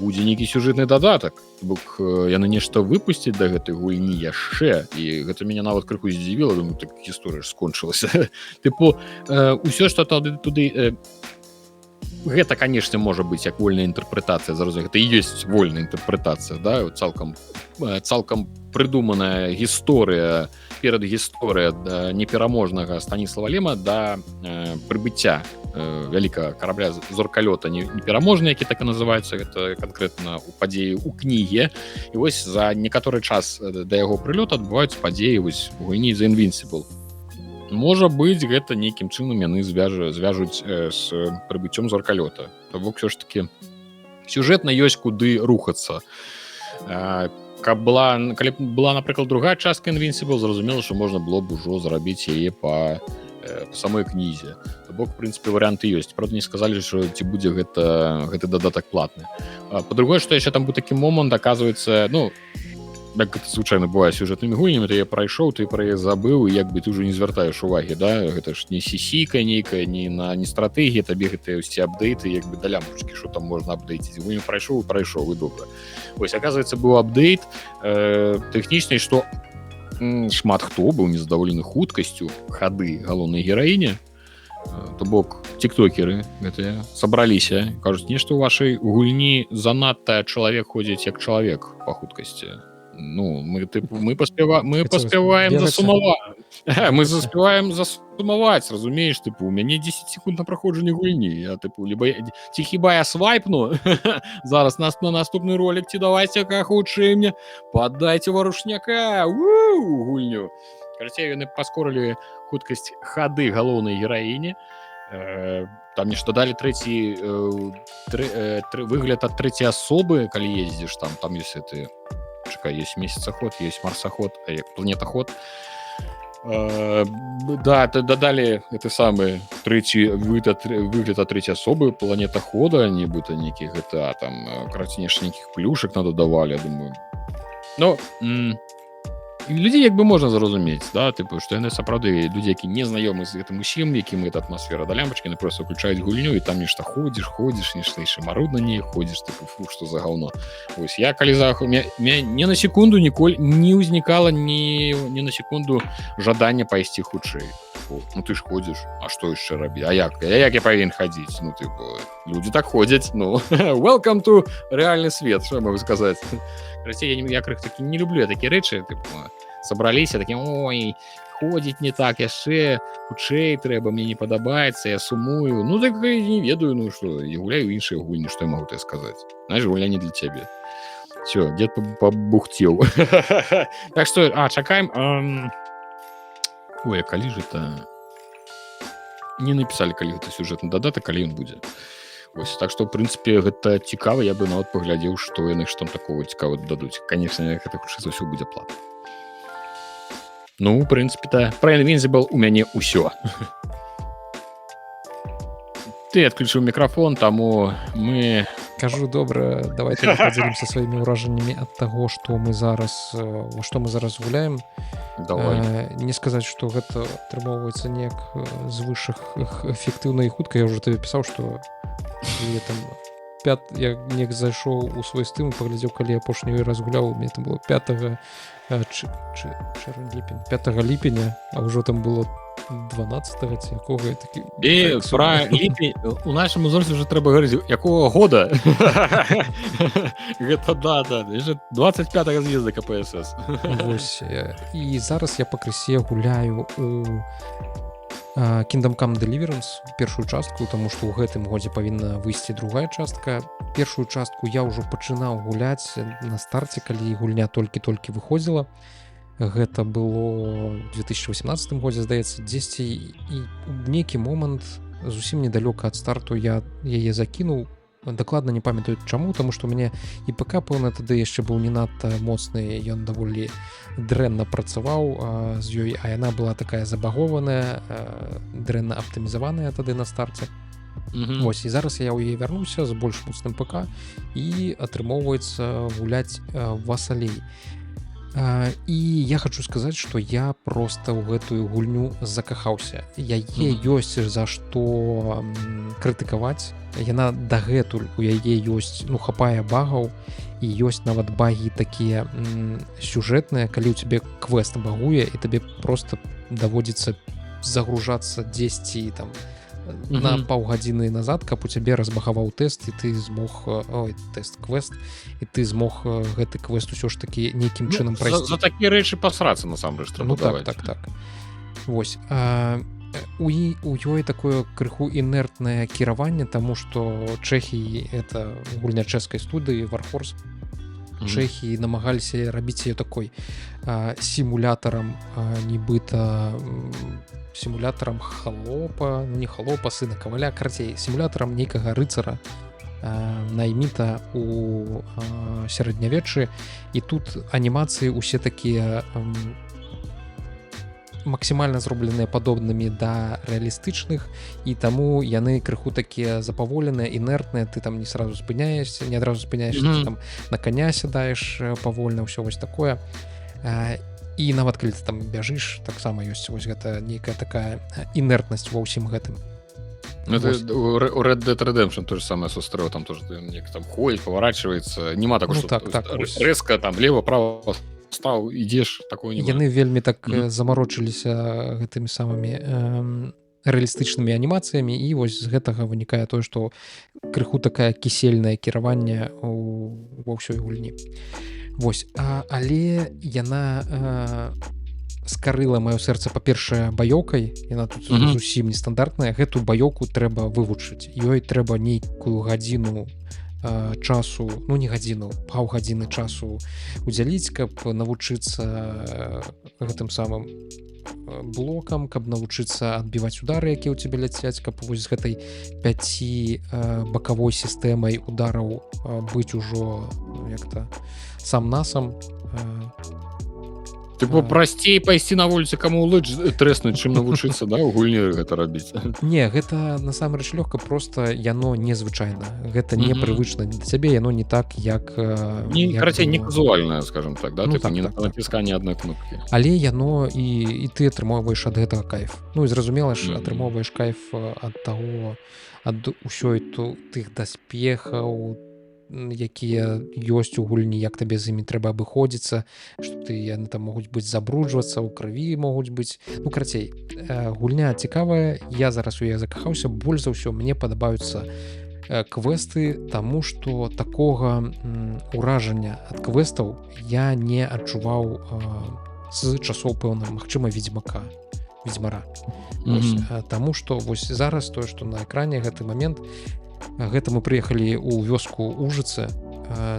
будзе нейкі сюжэтны дадатак. Бок яны нешта выпусцяць да гэтай гульні яшчэ, і гэта мяне нават крыху здзівіла, думаю, так гісторыя ж скончылася. Тыпу, усё, што туды... Гэта, канешне, можа быць як вольная інтэрпрэтацыя, зразумець, гэта і ёсць вольная інтэрпрэтацыя, да, цалкам прыдуманая гісторыя, перадгісторыя непераможнага Станіслава Лема да прыбыцця вялікага карабля зоркалёта непераможны, які так і называецца, гэта канкрэтна у падзеі ў кніге. І вось за некаторы час да яго прылёту адбываюцца падзеі вось у гульні The Invincible. Можа быць, гэта нейкім чынам яны звяжуць з прыбыццём зоркалёта. То бок ўсё ж такі сюжэтна ёсць куды рухацца. Калі была, напрыклад, другая частка Invincible, зразумела, што можна было б ужо зрабіць яе па самой кнізе. То бок, в прынцыпе, варыянты ёсць. Правда, не сказалі, што ці будзе гэты дадатак платны. Па-другое, што яшчэ там быў такі момант, аказваецца, ну, як гэта звычайна бывае сюжэтнымі гульнямі, ты я прайшоў, ты пра яе забыў, і як бы ты ўжо не звяртаеш увагі, да? Гэта ж не сісіка нейкая, не стратэгія, табе гэтыя ўсе апдейты, як бы да лямпачкі, што там можна апдейціць. Гульню прайшоў, і добра. Вось, аказваецца, быў апдейт тэхнічнай, што шмат хто быў незадаволены хуткасцю хады галоўнай гераіні. То бок тиктокеры гэтыя сабраліся, кажуць, нешта ў вашай гульні занадта чалавек ходзіць як чалавек па хуткасці. Ну, мы паспяваем засумаваць. Мы заспяваем засумаваць, разумееш, тыпу, у мяне 10 секунд на праходжанне гульні. Я, тыпу, ці хіба я свайпну? Зараз на наступны ролик, ці давайце хутчэй мне, падайце варушняка, гульню. Карацей, яны паскорылі хуткасць хады галоўнай гераіні. Там нешта далі выгляд ад трэцяй асобы, калі ездзіш, там ёсць гэты... Чакай, есть месяцаход, есть марсаход, планетаход. Да, дадалі гэты самы трэці выгляд ад трэцяй асобы планетахода, нібыта нейкі GTA, там, карацей, нешта нейкіх плюшак нададавалі, я думаю. Ну, людзей як бы можна зразумець, да, тыпу, што яны сапраўды людзі, які не знаёмы з гэтым усім, якім гэта атмасфера да лямпачкі, яны проста ўключаюць гульню і там нешта ходзіш, нешта яшчэ марудна не ходзіш, тыпу, фу, што за гаўно. Вось я калі не на секунду ніколі не ўзнікала ні на секунду жадання пайсці хутчэй. Ну ты ж ходзіш, а што яшчэ рабіць? А як я павінен хадзіць? Ну тыпу, людзі так ходзяць, ну welcome to рэальны свет, што я могу сказаць. Карацей, я крыху такі не люблю такія рэчы, тыпу, сабраліся такім, ой, ходзіць не так яшчэ, хутчэй трэба, мне не падабаецца, я сумую. Ну так не ведаю, ну што, я гуляю іншыя гульні, што я могу тебе сказаць. Знаеш, гуля не для цябе. Всё, дед побухтел. Так што, чакаем. Ой, а калі ж это... Не напісалі, калі гэта сюжэтны дадатак, калі ён будзе. Ось, так што, ў прынцыпе, гэта цікава, я бы нават паглядзеў, што яны ж там такого цікава дадуць. Канечне, гэта хутчэй за ўсё будзе плата. Ну, ў прынцыпе, пра Invincible у мяне ўсё. Ты адключыў мікрафон, таму мы... Кажу, добра, давайте падзелімся сваімі ўражаннямі ад таго, што мы зараз гуляем. Давай. Не сказаць, што гэта атрымоўваецца неяк з вышых эфектыўна і хутка. Я ўжо табе пісаў, што я там я неяк зайшоў у свой стым, паглядзеў, калі апошні раз гуляў, мне там было 5 ліпеня, а ўжо там было 12-го ці якога я такі... Пра ліпень у нашым узорце ўжо трэба гаварыць, якога года? Гэта дата, 25-го з'езда КПСС. Вось, і зараз я пакрысе гуляю у Kingdom Come Deliverance, першую частку, таму што ў гэтым годзе павінна выйсці другая частка. Першую частку я ўжо пачынаў гуляць на старце, калі гульня толькі-толькі выходзіла. Гэта было ў 2018 годзе, здаецца, дзесьці, і ў нейкі момант зусім недалёка ад старту я яе закінуў. Дакладна не памятаю чаму, таму што ў мяне і ПК, пэўна, тады яшчэ быў не надта моцны, ён даволі дрэнна працаваў з ёй, а яна была такая забагованая, дрэнна аптымізаваная тады на старце. Вось, і зараз я ў яе вярнуўся з больш моцным ПК і атрымоўваецца гуляць васалей. І я хочу сказаць, што я проста ў гэтую гульню закахаўся. Яе ёсць за што крытыкаваць. Яна дагэтуль у яе ёсць, хапае багаў, і ёсць нават багі такія сюжэтныя, калі ў цябе квест багуе, і табе проста даводзіцца загружацца дзесьці там на паўгадзіны назад, каб у цябе разбагаваў тэст, і ты змог квест, і ты змог гэты квест усё ж такі нейкім чынам прайсці. За такія рэчы пасрацца насамрэч трэба даваць. Так. Вось. У ёй такое крыху інертнае кіраванне, таму што Чэхіі — это гульня чэшскай студыі Warhorse. Чэхіі намагаліся рабіць яе такой сімулятарам, нібыта сімулятарам халопа, не халопа, сына каваля, карацей, сімулятарам нейкага рыцара, найміта у сярэднявеччы. І тут анімацыі усе такія максімальна зробленыя падобнымі да рэалістычных, і таму яны крыху такія запаволеныя, інертныя, ты там не адразу спыняешся, ты там на коня сядаеш павольна, ўсё вось такое. І нават калі ты там бяжыш, таксама ёсць вось гэта нейкая такая інертнасць ва ўсім гэтым. У Red Dead Redemption то же самое сустрэў, там тоже там ходзіць, паварачваецца, нема такого, што рэзка там лева-права стаў, ідзеш, такое не. Яны вельмі так замарочыліся гэтымі самымі рэалістычнымі анімацыямі, і вось з гэтага вынікае тое, што крыху такая кісельнае кіраванне ва ўсёй гульні. Вось, але яна скарыла маё сэрца, па-першае, баёкай, яна тут зусім нестандартная. Гэту баёку трэба вывучыць, ёй трэба нейкую гадзіну часу, не гадзіну, паўгадзіны часу удзяліць, каб навучыцца гэтым самым блокам, каб навучыцца адбіваць удары, якія ў цябе ляцяць, каб вось з гэтай 5 бакавой сістэмай удараў быць ужо як-то сам-насам. Типу прасцей пайсці на вуліцы каму лыч трэснуць чым навучыцца да у гульні гэта рабіць Не, гэта насамрэч лёгка, просто яно незвычайна, гэта непрывычна для цябе, яно не так як карацей не казуальна, скажем так, да? Ну, Типу, так, не так, так. націсканне адной кнопкі. але яно і ты атрымоўваеш ад гэтага кайф. Ну і зразумела ж, атрымоўваеш кайф ад таго, ад усёй тых даспехаў, якія ёсць у гульні, як табе з імі трэба абыходзіцца, што яны там могуць быць забруджвацца, у крыві могуць быць. Ну, карацей, гульня цікавая, я зараз у яе закахаўся, больш за ўсё мне падабаюцца квесты, таму што такога ўражання ад квестаў я не адчуваў з часоў, пэўна, магчыма, ведзьмара. Таму што вось зараз тое, што на экране гэты момент, гэта мы прыехалі ў вёску Ужыцы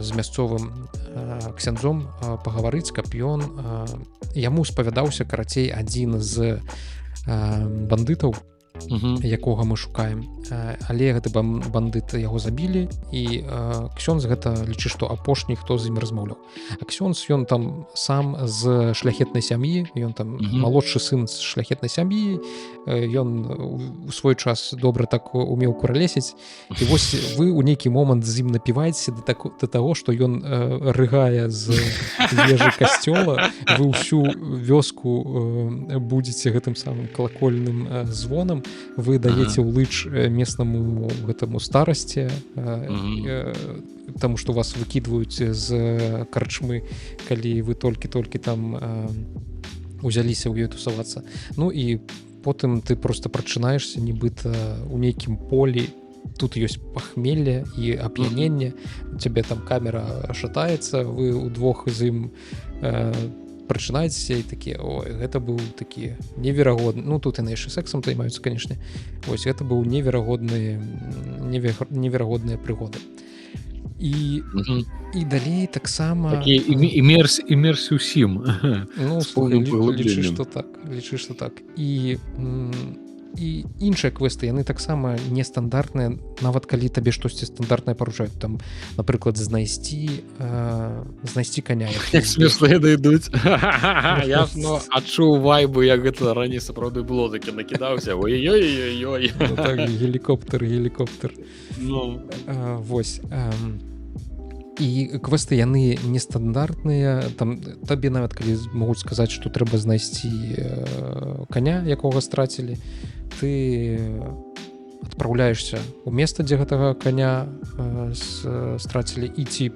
з мясцовым ксяндзом пагаварыць, каб ён яму спавядаўся, карацей, адзін з бандытаў, якога мы шукаем, але гэты бандыт яго забілі, і ксёндз гэта лічы, што апошні, хто з ім размаўляў. А ксёндз, ён там сам з шляхетнай сям'і, ён там малодшы сын з шляхетнай сям'і, ён у свой час добра так умеў куралесіць, і вось вы ў нейкі момант з ім напіваеце да таго, што ён рыгае з вежы касцёла, вы ўсю вёску будзеце гэтым самым калакольным звонам, вы даеце ў лыч местнаму гэтаму старасці, таму што вас выкідваюць з карчмы, калі вы толькі там узяліся ў ёй тусавацца. Ну і потым ты просто прачынаешся нібыта ў нейкім полі, тут ёсць пахмелле і ап'яненне, у цябе там камера шатаецца, вы удвох з ім прачынаецеся і такі, ой, гэта быў такі неверагодны, ну тут яны яшчэ сексам займаюцца, канешне, вось гэта быў неверагодныя прыгоды. І далей таксама такі імерсію сім. Ну, слухай, лічы, што так. І іншыя квесты, яны таксама нестандартныя, нават калі табе штосьці стандартнае паручаюць, там, напрыклад, знайсці каня. Як смешна яны ідуць. Я ж адчуў вайбу, як гэта раней сапраўды было, такі накідаўся, ой-ой-ой-ой. Ну так, гелікоптер. Вось. І квесты яны нестандартныя, там табе нават калі могуць сказаць, што трэба знайсці каня, якога страцілі, ты адпраўляешся ў месца, дзе гэтага каня страцілі, і ці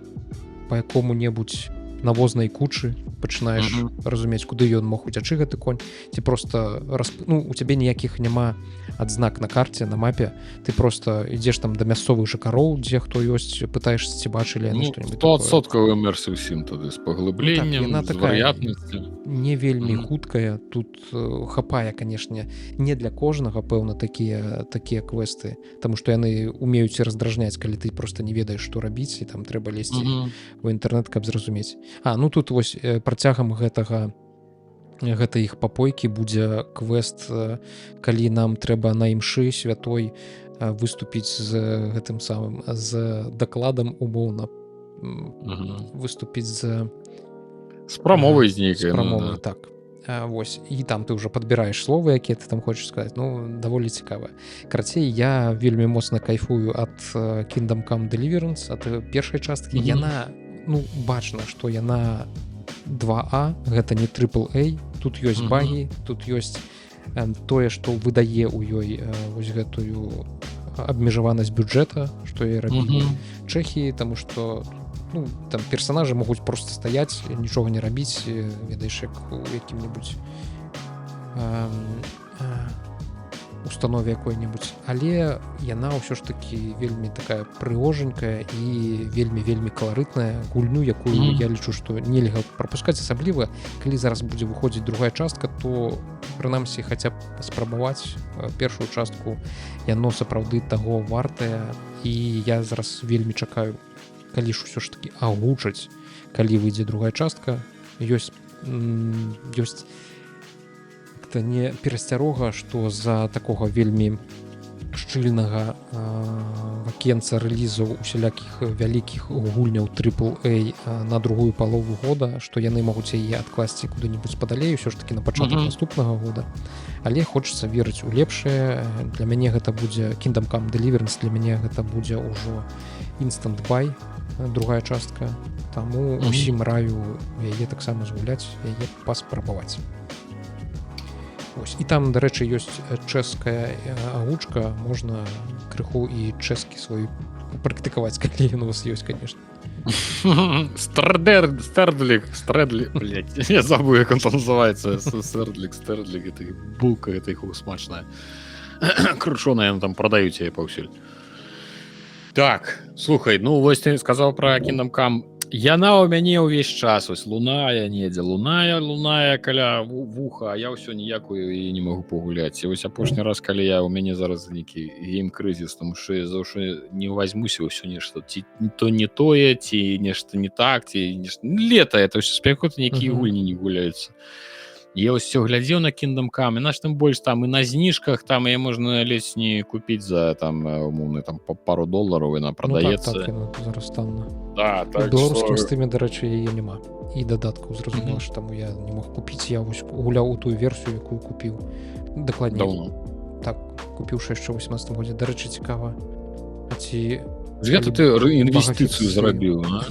па якому-небудзь навознай кучы пачынаеш разумець, куды ён мог уцячы, гэты конь, ці просто у цябе ніякіх няма адзнак на карце, на мапе, ты просто ідзеш там да мясцовых жыхароў, дзе хто ёсць, пытаешся, ці бачылі яны што-небудзь такое. 100% імерсію сім тады з паглыбленнем, з варыятнасцю. Не вельмі хуткая, тут хапае, канешне, не для кожнага, пэўна, такія квесты, таму што яны умеюць раздражняць, калі ты просто не ведаеш, што рабіць, і там трэба лезці ў інтэрнэт, каб зразумець. Ну тут вось працягам гэтай іх папойкі будзе квест, калі нам трэба на імшы святой выступіць з гэтым самым, з дакладам, умоўна выступіць з прамовай з нейкай. З прамовай, так. Вось, і там ты ўжо падбіраеш словы, якія ты там хочаш сказаць, ну, даволі цікава. Карацей, я вельмі моцна кайфую ад Kingdom Come Deliverance, ад першай часткі. Яна, бачна, што яна 2А, гэта не AAA, тут ёсць багі, тут ёсць тое, што выдае ў ёй вось гэтую абмежаванасць бюджэта, што яе рабілі Чэхіі, таму што там персонажы могуць просто стаяць, нічога не рабіць, ведаеш, як у якім-небудзь установе якой-небудзь, але яна ўсё ж такі вельмі такая прыгожанькая і вельмі каларытная, гульню, якую я лічу, што нельга прапускаць, асабліва калі зараз будзе выходзіць другая частка, то прынамсі хаця б спрабаваць першую частку, яно сапраўды таго вартае, і я зараз вельмі чакаю, калі ж усё ж такі агучаць, калі выйдзе другая частка. Ёсць не перасцярога, што з-за такога вельмі шчыльнага вакенца рэлізаў усялякіх вялікіх гульняў AAA на другую палову года, што яны могуць яе адкласці куды-небудзь падалей ўсё ж таки на пачатак наступнага года. Але хочацца верыць у лепшае. Для мяне гэта будзе Kingdom Come Deliverance, для мяне гэта будзе ўжо Instant Buy, другая частка. Таму усім раю яе таксама згуляць, яе паспрабаваць. Ось. І там, дарэчы, ёсць чэшская агучка, можна крыху і чэшскі свой практыкаваць, калі ён у вас ёсць, конечно. Стердлик, блядь, я забыл, как он там называется. Стердлик, это булка, это их смачная. Крушеная, они там продают тебе повсюль. Так, слухай, ну вось ты сказал про Kingdom Come. Яна у мяне ўвесь час, ось лунае недзе, лунае каля вуха, а я ўсё ніякую і не магу пагуляць. І вось апошні раз, калі у мяне зараз нейкі гейм-крызіс, тому што я заўжды не возьмуся ўсё нешта, ці то не тое, ці нешта не так, ці нешта... Лета, это ўсё спекота, нейкія гульні не гуляюцца. Я ось все глядзеў на Kingdom Come, і наш тым больш там і на зніжках, там яе можна ледзь не купіць за там умоўна там пару долараў, яна прадаецца. Ну так, яна зараз танна. Да, так, беларускім стыме, дарэчы, яе няма. І дадаткаў, зразумела, што таму я не мог купіць. Я вось гуляў у тую версію, якую купіў. Дакладней. Даўно. Так, купіўшы яшчэ ў 18 годзе. Дарэчы, цікава. А ці... Звета ты інвестыцыю зрабіў, а?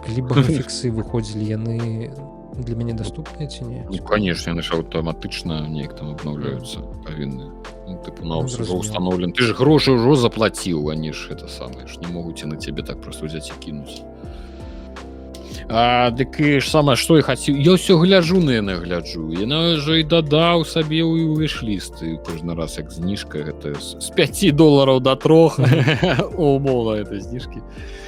Калі багафіксы выходзілі, яны... для мяне доступныя ці не? Ну, конечно, яны ж аўтаматычна неяк там абнаўляюцца, павінны. Ну, тыпу, на ўжо ўстаноўлен. Ты ж грошы ўжо заплаціў, они ж это самае, ж не могуць на цябе так просто ўзяць і кінуць. Дык і ж самае, што я хацеў, я ўсё гляджу на яны гляджу. Яна ўжо і дадаў сабе ў віш-лісты кожны раз, як зніжка, гэта з $5 до 3, умоўна, это зніжкі.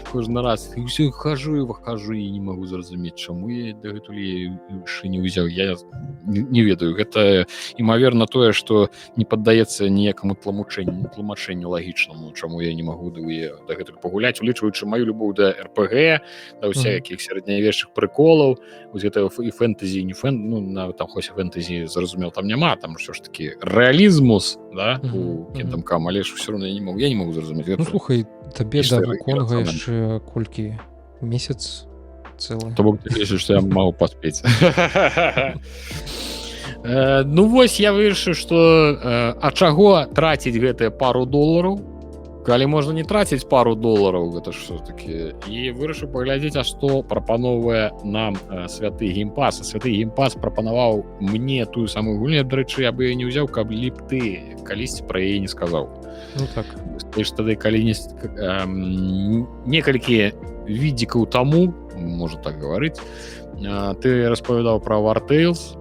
Кожны раз і ўсё хожу і не магу зразумець, чаму я дагэтуль яшчэ не ўзяў. Я не ведаю, гэта імаверна тое, што не паддаецца ніякаму тлумачэнню лагічнаму, чаму я не магу дагэтуль пагуляць, улічваючы маю любоў да РПГ, да ўсякіх сярэднявечных прыколаў, вось гэта і фэнтэзі, не ну, там хоць фэнтэзі, зразумел, там няма, там ўсё ж такі рэалізмус, да, у Kingdom Come, але ж ўсё роўно я не магу зразумець. Ну, слухай, табе да Вуконга яшчэ колькі? Месяц цэлы? То бок ты лічыш, што я магу паспець. Ну вось, я вырашыў, што а чаго траціць гэтыя пару долараў, калі можна не траціць пару долараў, гэта ж такі. І вырашыў паглядзець, а што прапановвае нам святы геймпас. Святы геймпас прапанаваў мне тую самую гульню, дарэчы, я бы не ўзяў, каб ліп ты калісьці пра яе не сказаў. Ну так. Ты ж тады калі некалькі відзікаў таму, можна так гаварыць, ты распавядаў пра War Tales,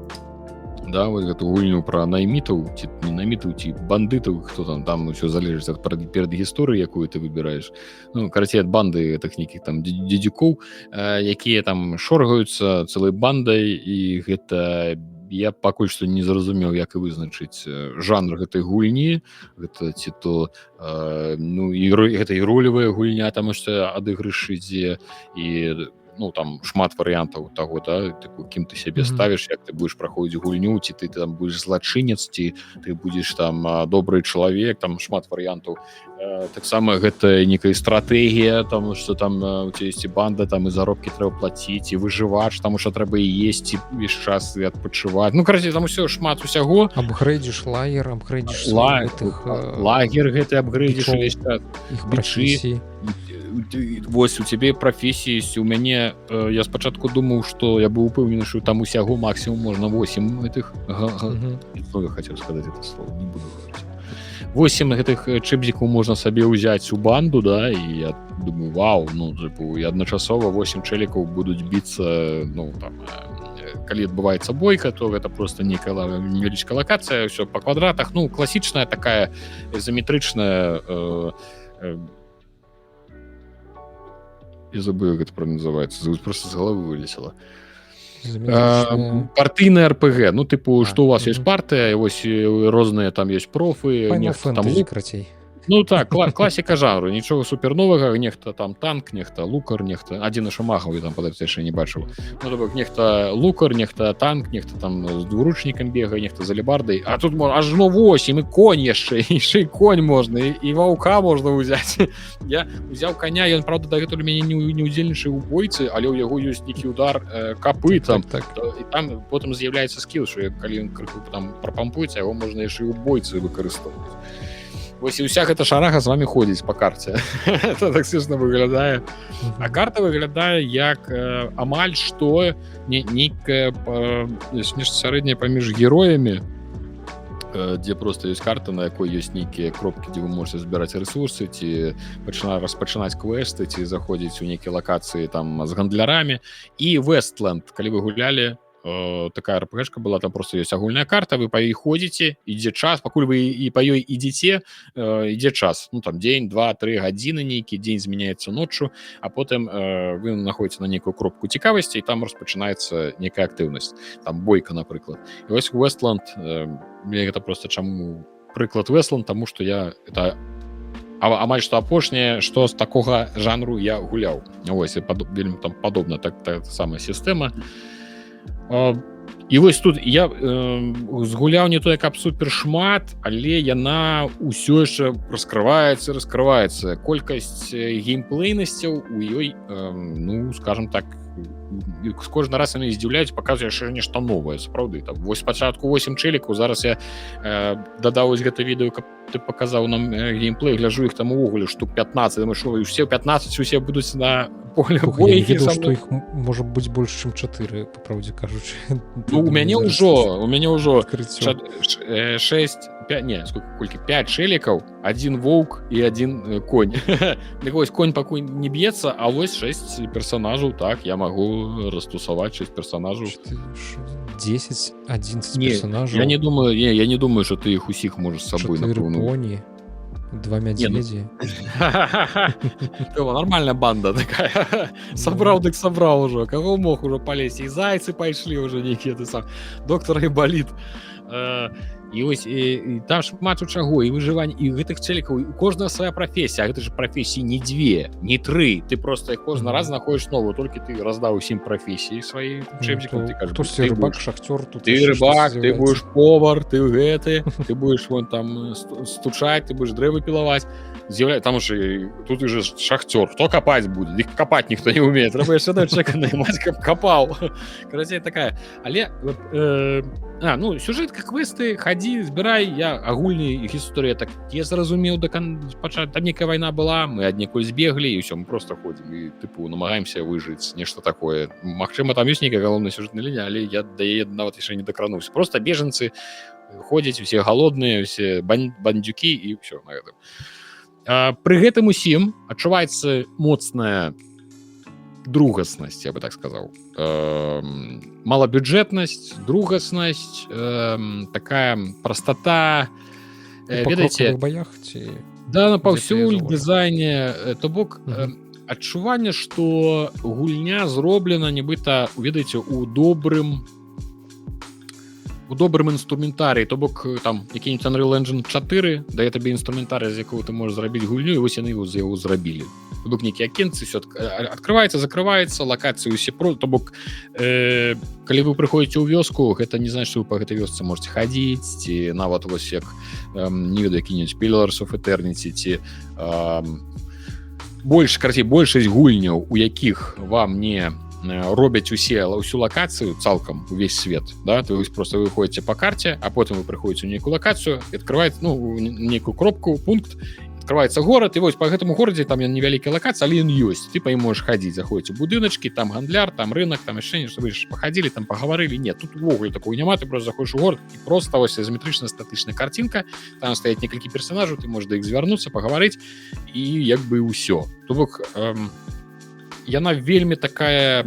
да, вот эту гульню пра наймітаў, ці не наймітаў, ці бандытаў, хто там ўсё залежыць ад перадгісторыі, якую ты выбіраеш. Ну, карацей, ад банды гэтых нейкіх там дзедзюкоў, якія там шоргаюцца цэлай бандай, і гэта я пакуль што не зразумеў, як і вызначыць жанр гэтай гульні, гэта ці то ну, і гэта і ролевая гульня, таму што адыгрыш ідзе, і ну, там шмат варыянтаў таго, да, тыпу, кім ты сябе ставіш, як ты будзеш праходзіць гульню, ці ты там будзеш злачынец, ці ты будзеш там добры чалавек, там шмат варыянтаў. Таксама гэта некая стратэгія, таму што там у цябе ёсць банда, там і заробкі трэба плаціць, і выжывач, таму што трэба і есці ўвесь час і адпачываць. Ну, карацей, там усё шмат усяго. Апгрэйдзіш лагер, апгрэйдзіш лагер гэты апгрэйдзіш увесь час. Іх прафесіі. Вось у цябе прафесіі ёсць, у мяне я спачатку думаў, што я быў упэўнены, што там усяго максімум можна 8 гэтых я хацеў сказаць это слово, не буду говорить. 8 гэтых чэбзікаў можна сабе ўзяць у банду, да, і я думаю, вау, ну, тыпу, і адначасова 8 чэлікаў будуць біцца, ну, там, калі адбываецца бойка, то гэта просто нейкая невялічкая лакацыя, ўсё па квадратах, ну, класічная такая изометрычная я забыл, как это правильно называется, просто с головы вылетело. Партыйная РПГ, ну, типу, што у вас ёсць партыя, вось розныя там ёсць профы, Final Fantasy, крацей. Ну так, класіка жанру, нічого суперновага, нехта там танк, нехта лукар, нехта адзіна шамахавы там падаецца яшчэ не бачыў. Ну то бок нехта лукар, нехта танк, нехта там з двуручнікам бегае, нехта з алебардай. А тут ажно 8 і конь яшчэ і конь можна і ваўка можна ўзяць. Я узяў коня, ён правда дагэтуль мяне не удзельнічае у бойцы, але ў яго ёсць нейкі удар капытам. Так. І там потым з'яўляецца скіл, що калі ён крыху там прапампуецца, яго можна яшчэ і ў бойцы выкарыстоўваць. Вось і ўся гэта шарага з вами ходзіць па карце. Это так смешна выглядае. А карта выглядае як амаль што нейкая нешта сярэдняе паміж героямі, дзе просто ёсць карта, на якой ёсць нейкія кропкі, дзе вы можете збіраць рэсурсы, ці распачынаць квесты, ці заходзіць у нейкія лакацыі там з гандлярамі. І Westland, калі вы гулялі, такая РПГшка была, там просто ёсць агульная карта, вы па ёй ходзіце, ідзе час, пакуль вы і па ёй ідзіце, ідзе час, ну там дзень, 2-3 гадзіны нейкі, дзень змяняецца ноччу, а потым вы находіце на нейкую кропку цікавасці, і там распачынаецца нейкая актыўнасць, там бойка, напрыклад. І вось Westland, гэта просто чаму прыклад Westland, таму што я это амаль што апошняе, што з такога жанру я гуляў. Вось, вельмі там падобна так самая сістэма. І вось тут я згуляў не то каб супер шмат, але яна ўсё яшчэ раскрываецца. Колькасць геймплейнасцяў у ёй, ну, скажем так, кожны раз яны здзіўляюць, паказвае яшчэ нешта новае, сапраўды. Там вось спачатку 8 чэлікаў, зараз я дадаў вось гэта відэо, каб ты паказаў нам геймплей, гляжу іх там увогуле штук 15, думаю, што ўсе 15 усе будуць на поле бойкі. Я ведаў, што іх можа быць больш, чым 4, па правдзе кажучы. Ну, у мяне ўжо 6, 5, не, колькі 5 шэлікаў, 1 воўк і 1 конь. Дык вось конь пакуль не б'ецца, а вось 6 персонажаў, так, я магу растусаваць 6 персонажаў. 10-11 персонажаў. Я не думаю, што ты іх усіх можаш з сабой напэўна. 4 коні, 2 мядзведзі. Нормальная банда такая. Сабраў дык сабраў ужо. Каго мог ужо палезці? І зайцы пайшлі ўжо нейкія, ты сам. Доктор Айбаліт. І вось і там шмат у чаго, і выжыванне, і гэтых цэлікаў, у кожная свая прафесія, а гэта ж прафесіі не 2, не 3, ты просто кожны раз знаходзіш новую, толькі ты раздаў усім прафесіі сваі чэпчыкам, ты кажаш, хтосьці рыбак, шахцёр, тут ты рыбак, ты будеш повар, ты гэты, ты будеш вон там стучаць, ты будеш дрэвы пілаваць, там уж тут уже шахцёр, хто капаць будзе, іх капаць ніхто не умее, трэба яшчэ да чэка наймаць, каб капаў. Карацей такая, але ну, сюжэтка, квесты, хадзі, збірай, я агульнай гісторыя, так я зразумеў да пачатку, там некая вайна была, мы аднекуль збеглі і ўсё, мы просто ходзім і тыпу намагаемся выжыць нешта такое. Магчыма, там ёсць нейкая галоўная сюжэтная лінія, але я да яе нават яшчэ не дакрануўся. Просто бежанцы ходзяць, усе галодныя, усе бандюкі і ўсё на гэтым. Пры гэтым усім адчуваецца моцная другаснасць, я бы так сказаў. Малабюджэтнасць, другаснасць, такая прастата, ведаеце, баях ці да, на паўсюль дызайне, то бок адчуванне, што гульня зроблена нібыта, ведаеце, у добрым інструментарыі, то бок там які-нибудь Unreal Engine 4 дае табе інструментарый, з якого ты можаш зрабіць гульню, і вось яны з яго зрабілі. То бок нейкія акенцы, все адкрываецца, закрываецца, лакацыі усе то бок калі вы прыходзіце ў вёску, гэта не значыць, што вы па гэтай вёсцы можете хадзіць, ці нават вось як не ведаю, які-нибудь Pillars of Eternity, ці большасць гульняў, у якіх вам не робяць усю лакацыю цалкам, увесь свет, да, то вы просто выходзіце па карце, а потым вы прыходзіце ў нейкую лакацыю, адкрываецца, ну, нейкую кропку, пункт, адкрываецца горад, і вось па гэтаму горадзе там ён невялікая лакацыя, але ён ёсць, ты па ім можаш хадзіць, заходзіць у будыначкі, там гандляр, там рынок, там яшчэ нешта, вы ж пахадзілі, там пагаварылі, не, тут увогуле такого няма, ты просто заходзіш у горад, і просто вось изометрычная статычная картинка, там стаять некалькі персонажаў, ты можаш да іх звярнуцца, пагаварыць, і як бы ўсё. То бок яна вельмі такая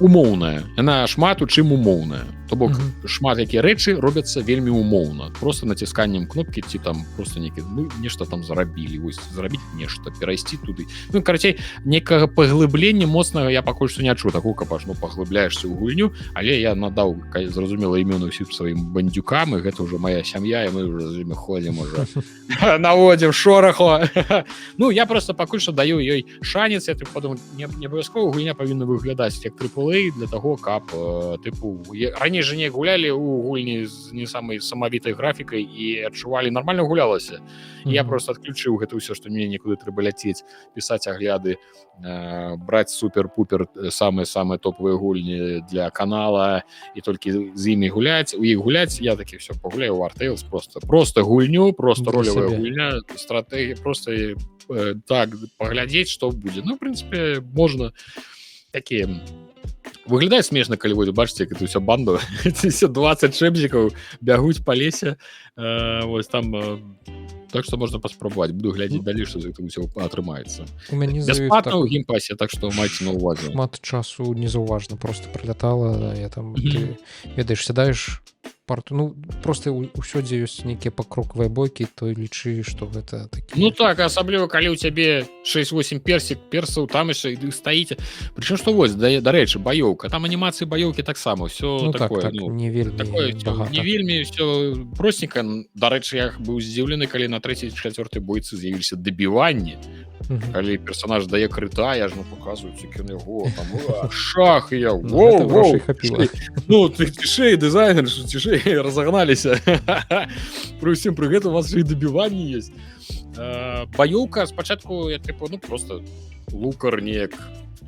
умоўная. Яна шмат у чым умоўная. То бок Мгм. шмат якія рэчы робяцца вельмі умоўна, просто націсканнем кнопкі ці там просто нейкі нешта там зарабілі, вось зрабіць нешта, перайсці туды. Ну карацей, некага паглыблення моцнага я пакуль што не адчуў, такую капаш, ну паглыбляешся ў гульню, але я надаў зразумела імёны ўсім сваім бандюкам, і гэта ўжо моя сям'я, і мы ўжо з імі ходзім уже наводзім шораху. Ну я просто пакуль што даю ёй шанец, я подумал, не абавязкова гульня павінна выглядаць як AAA для таго, каб тыпу раней жа не гулялі ў гульні з не самай самавітай графікай і адчувалі нармальна гулялася. Я просто адключыў гэта ўсё, што мне некуды трэба ляцець, пісаць агляды, браць супер-пупер самыя топавыя гульні для канала і толькі з імі гуляць, у іх гуляць. Я такі все пагуляю ў War Tales, просто гульню, просто Для ролевая сябе. гульня, стратегія, просто так паглядзець, што будзе. Ну, в прынцыпе, можна такія выглядае смешна, калі вы бачыце, як это ўсё банда, 20 шэбзікаў бягуць па лесе, вось там, так што можна паспрабаваць. Буду глядзець далей, што з гэтым усё атрымаецца. У мяне Бясплатна ў геймпасе, так што майце на ўвазе. шмат часу незаўважна просто пролятала, я там ты ведаеш, сядаеш парту, ну просто ўсё, дзе ёсць нейкія пакрокавыя бойкі, то лічы, што гэта такі. Ну так, асабліва калі ў цябе 6-8 персаў, там яшчэ і стаіце. Прычым што вось, дарэчы, баёўка, там анімацыі баёўкі таксама, ўсё Ну так, такое, так, не вельмі такое багата. не вельмі ўсё простенька. Дарэчы, я быў здзіўлены, калі на 3-4 бойцы з'явіліся дабіванні. Мгм. Калі персонаж дае крыта, я ж паказваюць, як ён яго там шах, і я Ну, гэта грошай хапіла. Ну, ты цішэй, дызайнер, што цішэй, разагналіся. Пры ўсім пры гэтым у вас і дабіванні ёсць. Баёўка спачатку, я ну просто лукар неяк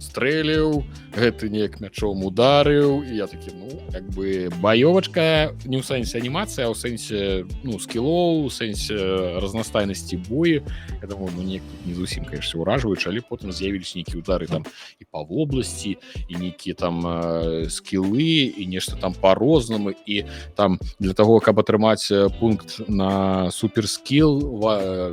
стрэліў, гэты неяк мячом ударыў, і я такі, ну, як бы баёвачка не ў сэнсе анімацыі, а ў сэнсе, ну, скілоў, у сэнсе разнастайнасці бою. Я думаю, ну, неяк не зусім, конечно, уражваючы, але потым з'явіліся нейкія удары там і па вобласці, і нейкія там скілы, і нешта там па-рознаму, і там для таго, каб атрымаць пункт на суперскіл,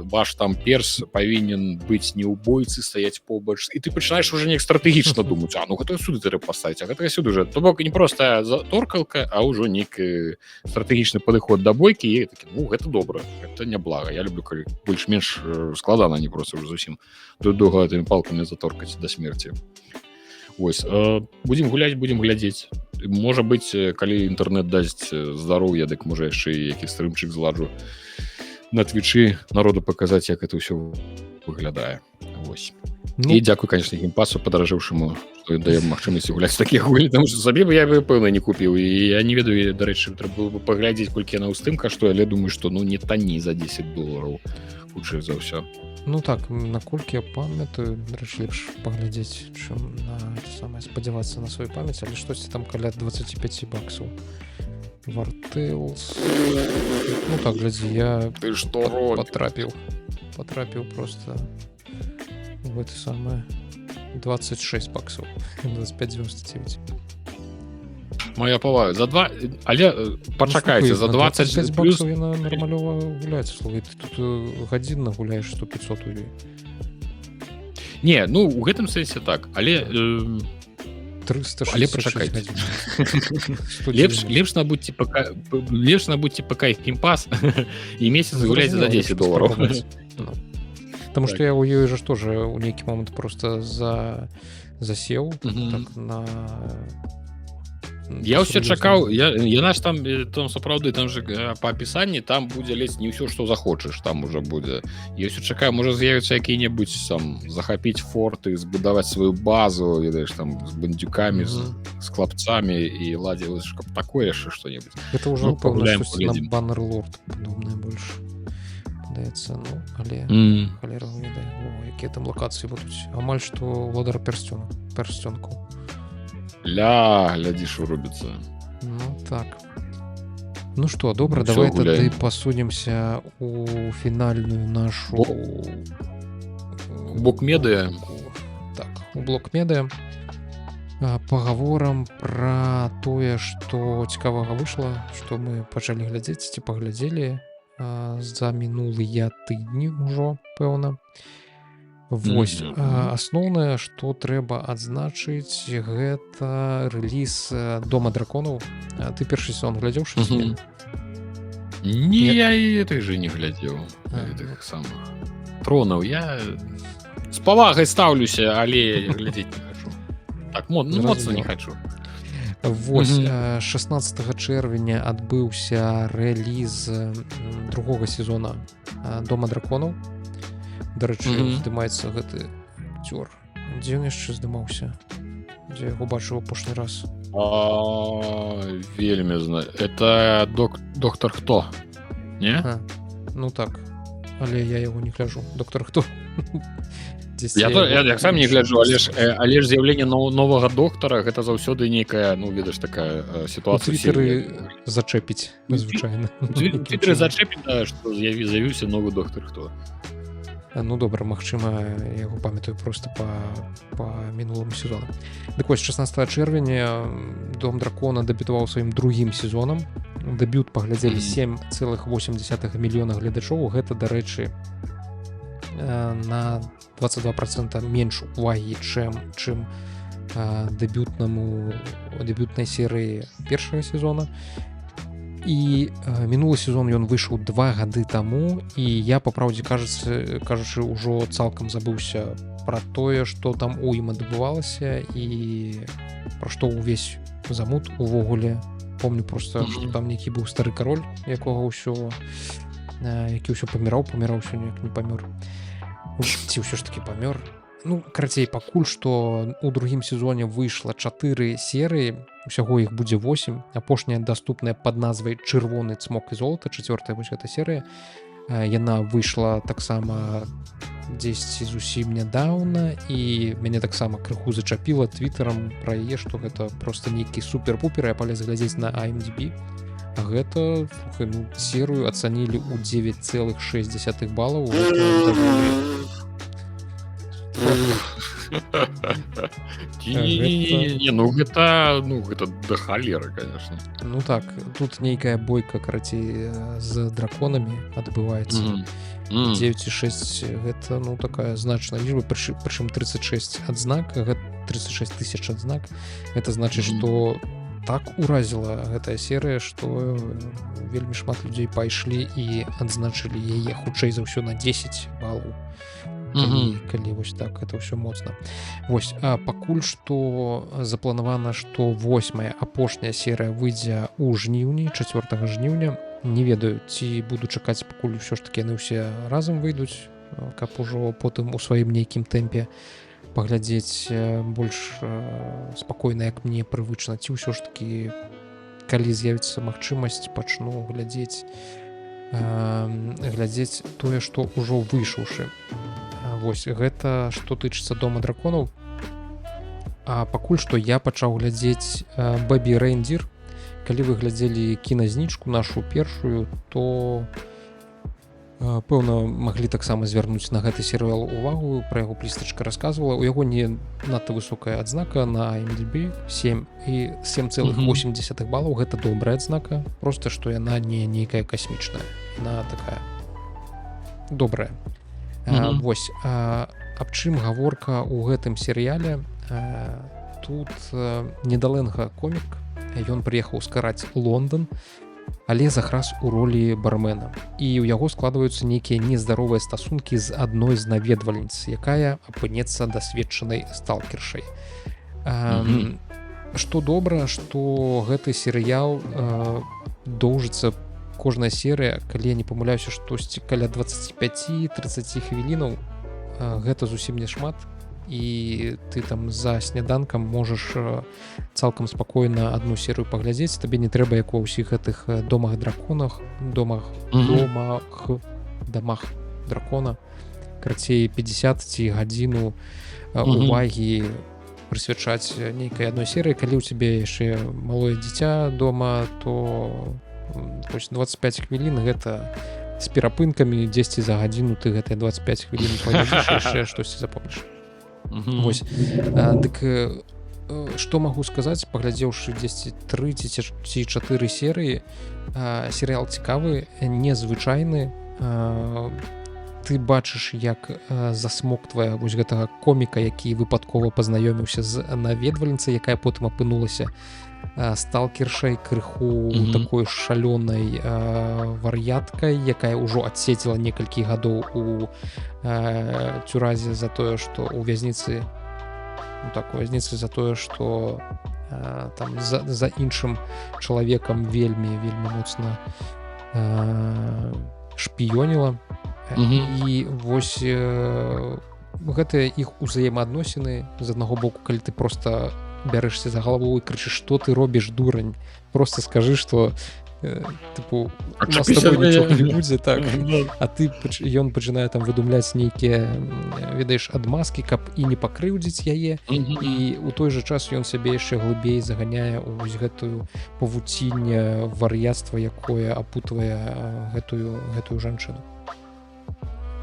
ваш там перс павінен быць не ў бойцы, стаяць побач, і ты пачынаеш уже неяк стратэгічна думаць, ну гэта сюды трэба паставіць, а гэта сюды уже. То бок не проста торкалка, а ўжо нейкі стратэгічны падыход да бойкі, і такі, ну гэта добра, гэта няблага. Я люблю, калі больш-менш складана, не проста ўжо зусім доўга гэтымі палкамі заторкаць да смерці. Вось, будзем гуляць, будзем глядзець. Можа быць, калі інтэрнэт дасць здароўе, дык можа яшчэ і які стрымчык зладжу на твічы народу паказаць, як это ўсё выглядае. Вось. Ну, І дзякуй, конечно, геймпасу падаражэўшаму, што ён дае магчымасць гуляць такія гульні, таму што сабе я бы пэўна не купіў, і я не ведаю, дарэчы, трэба было бы паглядзець, колькі яна ў Steam каштуе, але думаю, што ну не танней за $10, хутчэй за ўсё. ну так, наколькі я памятаю, дарэчы, лепш паглядзець, чым на самае спадзявацца на сваю памяць, але штосьці там каля $25. War Tales. Ну так, глядзі, я Ты што робіш? потрапіў просто в это самое $26, $25.99. Моя павага. За 2, але пачакайце, за 20 плюс... $25 яна нармалёва гуляецца, слухай, ты тут гадзінна гуляеш 100-500 у ёй. Не, ну, у гэтым сэнсе так, але... 366 Але пачакайце. гадзін. Лепш набудьце ПК і геймпас, і месяц гуляйце за $10. Ну. Потому что я у ёй же тоже у нейкі момант просто засеў так на... Я ўсё чакаў, яна ж там сапраўды, там же па апісанні там будзе ледзь не ўсё, што захочаш, там уже будзе. Я ўсё чакаю, можа з'явіцца які-небудзь там захапіць форты, збудаваць сваю базу, ведаеш, там з бандюкамі, з хлапцамі і ладзіць, каб такое яшчэ што-небудзь. Это ўжо пэўна штосьці на паглядзім. Bannerlord падобнае больш падаецца, ну, але халера не ведаю, якія там лакацыі будуць. Амаль што Водар персцёнку. Глядзі, што робіцца. Ну так. Ну што, добра, Всё, давай гуляем. тады пасунемся у фінальную нашу Блок медыа. Так, у блок медыа. Пагаворам пра тое, што цікавага выйшла, што мы пачалі глядзець ці паглядзелі за мінулыя тыдні ўжо, пэўна. Вось Мгм. асноўнае, што трэба адзначыць, гэта рэліз дома драконаў. Ты першы сезон глядзеў ці не? Не, Нет? я і гэтых же не глядзеў А, гэтых самых тронаў. Я з павагай стаўлюся, але глядзець не хачу. Так моцна Зразумела. не хачу. Вось Мгм. 16 чэрвеня адбыўся рэліз другога сезона дома драконаў. Дарэчы, Мгм. здымаецца гэты акцёр. Дзе ён яшчэ здымаўся? Дзе яго бачыў апошні раз? Вельмі это доктор хто? Не? Ну так, але я яго не гляджу. Доктор хто? Я сам не гляджу, але ж з'яўленне новага доктара гэта заўсёды нейкая, ну ведаеш, такая сітуацыя Твітары зачэпіць звычайна. Твітары зачэпіць, што з'явіўся новы доктар хто. Ну добра, магчыма, я яго памятаю просто па мінулому сезону. Дык вось 16 чэрвеня дом дракона дэбютаваў сваім другім сезонам. Дэбют паглядзелі 7,8 мільёна гледачоў. Гэта, дарэчы, на 22% менш увагі, чым дэбютнай серыі першага сезона. І мінулы сезон ён выйшаў 2 гады таму, і я, па праўдзе кажучы, ўжо цалкам забыўся пра тое, што там у ім адбывалася і пра што ўвесь замут увогуле. Помню просто, што там нейкі быў стары кароль, які ўсё паміраў сёння, як не памёр. Ці ўсё ж такі памёр. Ну, карацей, пакуль што у другім сезоне выйшла 4 серыі, усяго іх будзе 8. Апошняя даступная пад назвай «Чырвоны цмок і золата», 4-я вось гэта серыя. Яна выйшла таксама дзесьці зусім нядаўна, і мяне таксама крыху зачапіла твітарам пра яе, што гэта проста нейкі супер-пупер. Я палез глядзець на IMDb. А гэта, слухай, ну, серыю ацанілі ў 9,6 балаў. Не, ну гэта да халеры, конечно. Ну так, тут нейкая бойка, карацей, з драконамі адбываецца. 9,6 гэта, ну, такая значная лічба, прычым 36 адзнак, 36 тысяч адзнак. Гэта значыць, што так уразіла гэтая серыя, што вельмі шмат людзей пайшлі і адзначылі яе хутчэй за ўсё на 10 балаў. Калі вось так, это ўсё моцна. Вось, а пакуль што запланавана, што 8-я апошняя серыя выйдзе ў жніўні, 4 жніўня. Не ведаю, ці буду чакаць, пакуль ўсё ж такі яны ўсе разам выйдуць, каб ужо потым у сваім нейкім тэмпе паглядзець больш спакойна, як мне прывычна, ці ўсё ж такі, калі з'явіцца магчымасць, пачну глядзець тое, што ўжо выйшаўшы. Вось, гэта што тычыцца дома драконаў. А пакуль што я пачаў глядзець «Бэбі Рэйндзір». Калі вы глядзелі кіназніжку нашу першую, то пэўна маглі таксама звярнуць на гэты серыял увагу, пра яго плістачка расказвала. У яго не надта высокая адзнака на IMDb 7,8 балаў. Гэта добрая адзнака, проста што яна не нейкая касмічная, яна такая добрая. Вось, аб чым гаворка ў гэтым серыяле. Тут Недаленга комік, ён прыехаў скараць Лондан, але заграз у ролі бармена. І ў яго складваюцца нейкія нездаровыя стасункі з адной з наведвальніц, якая апынецца дасведчанай сталкершай. Што добра, што гэты серыял доўжыцца, кожная серыя, калі я не памыляюся, штосьці каля 25-30 хвілінаў, гэта зусім не шмат, і ты там за сняданкам можаш цалкам спакойна адну серыю паглядзець. Табе не трэба, як ва ўсіх гэтых домах дракона, карацей 50 ці гадзіну увагі прысвячаць нейкай адной серыі. Калі ў цябе яшчэ малое дзіця дома, то 25 хвілін гэта з перапынкамі 10 за гадзіну ты гэтыя 25 хвілін паглядзіш, яшчэ штосьці запомніш. Вось. Дык што магу сказаць, паглядзеўшы 10, 3 ці 4 серыі, серыял цікавы, незвычайны. ты бачыш, як засмоктвае вось гэтага коміка, які выпадкова пазнаёміўся з наведвальніцай, якая потым апынулася сталкершай, крыху такой шалёнай вар'яткай, якая ўжо адседзела некалькі гадоў у цюразе за тое, што ў вязніцы, ну так, у вязніцы за тое, што там за іншым чалавекам вельмі моцна шпіёніла. І вось гэтыя іх узаемаадносіны з аднаго боку, калі ты просто бярэшся за галаву і крычыш, што ты робіш, дурань, просто скажы, што тыпу у нас з тобой нічога не будзе, так, а ты ён пачынае там выдумляць нейкія, ведаеш, адмазкі, каб і не пакрыўдзіць яе, і ў той жа час ён сябе яшчэ глыбей заганяе ў вось гэтую павуцінне вар'яцтва, якое апутвае гэтую жанчыну.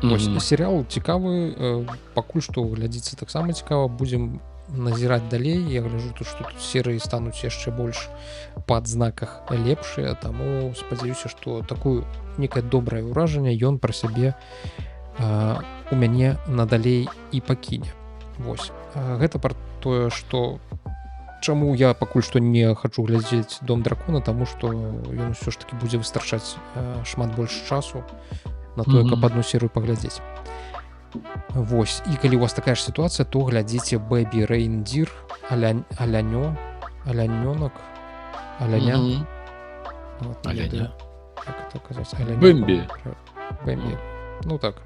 Вось серыял цікавы, пакуль што глядзіцца таксама цікава, будзем назіраць далей. Я гляджу, што тут серыі стануць яшчэ больш па адзнаках лепшыя, таму спадзяюся, што такое некае добрае ўражанне ён пра сябе у мяне надалей і пакіне. Вось гэта пра тое, што чаму я пакуль што не хачу глядзець Дом дракона, таму што ён усё ж такі будзе выстрачаць шмат больш часу на тое, каб адну серыю паглядзець. Вось, і калі у вас такая ж сітуацыя, то глядзіце Бэбі Рэйндзір, алянёнак, аляня. Бэмбі. Ну так.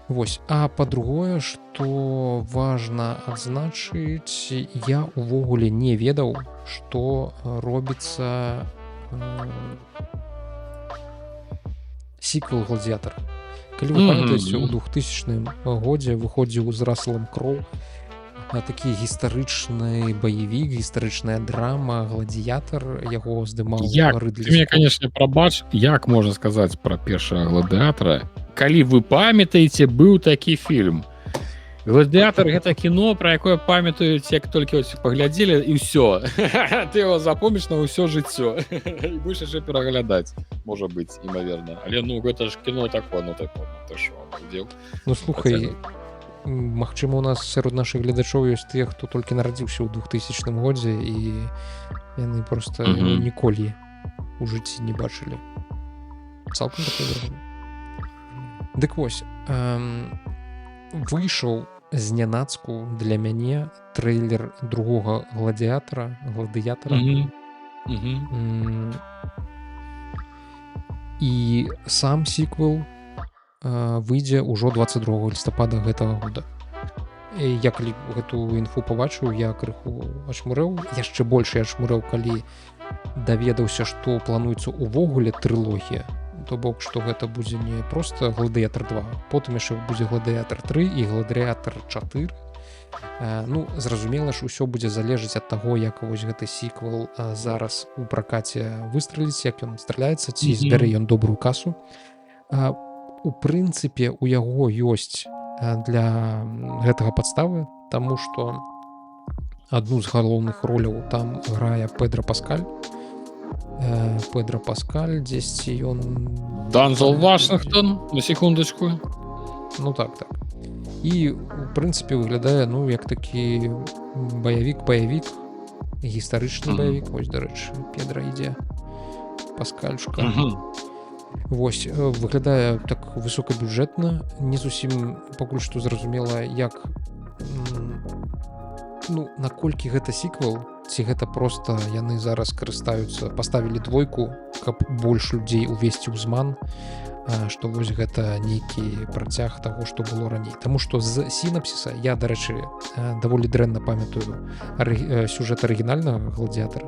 Вось, а па-другое, што важна адзначыць, я увогуле не ведаў, што робіцца сіквел «Гладзіятара». Калі вы памятаеце, у 2000 годзе выходзіў з Расселом Кроу такі гістарычны баявік, гістарычная драма «Гладзіятар», яго здымаў Рыдлі Скотт. Ты мне, конечно, прабач, як можна сказаць пра першага «Гладыятара», калі вы памятаеце, быў такі фільм. «Гладыятар» — гэта кіно, пра якое памятаюць, як толькі паглядзелі, і ўсё. Ты яго запомніш на ўсё жыццё. І будзеш яшчэ пераглядаць, можа быць, імаверна. Але ну гэта ж кіно такое, ну ты шо, дзе? Ну слухай, магчыма, у нас сярод нашых гледачоў ёсць тыя, хто толькі нарадзіўся ў 2000 годзе, і яны проста ніколі ў жыцці не бачылі. Цалкам такое зразумела. Дык вось, выйшаў знянацку для мяне трэйлер другога гладыятара. І сам сіквел выйдзе ўжо 22 лістапада гэтага года. Я калі гэту інфу пабачыў, я крыху ачмурэў, яшчэ больш я ачмурэў, калі даведаўся, што плануецца ўвогуле трылогія. То бок, што гэта будзе не проста «Гладыятар 2», потым яшчэ будзе «Гладыятар 3» і «Гладыятар 4». Ну, зразумела ж, усё будзе залежаць ад таго, як вось гэты сіквел зараз у пракаце выстраліць, як ён страляецца, ці збярэ ён добрую касу. У прынцыпе, у яго ёсць для гэтага падставы, таму што адну з галоўных роляў там грае Педро Паскаль, дзесьці ён... Данзел Вашингтон, на секундочку. Ну так. І, у прынцыпе, выглядае, ну, як такі баявік, гістарычны баявік. Вось, дарэчы, Педра ідзе, Паскальчука. Вось, выглядае так высокабюджэтна, не зусім пакуль што зразумела, як... Ну, наколькі гэта сіквел, ці гэта проста яны зараз карыстаюцца, паставілі 2, каб больш людзей увесці ў зман, што вось гэта нейкі працяг таго, што было раней. Таму што з сінапсіса, я, дарэчы, даволі дрэнна памятаю сюжэт арыгінальнага «Гладыятара»,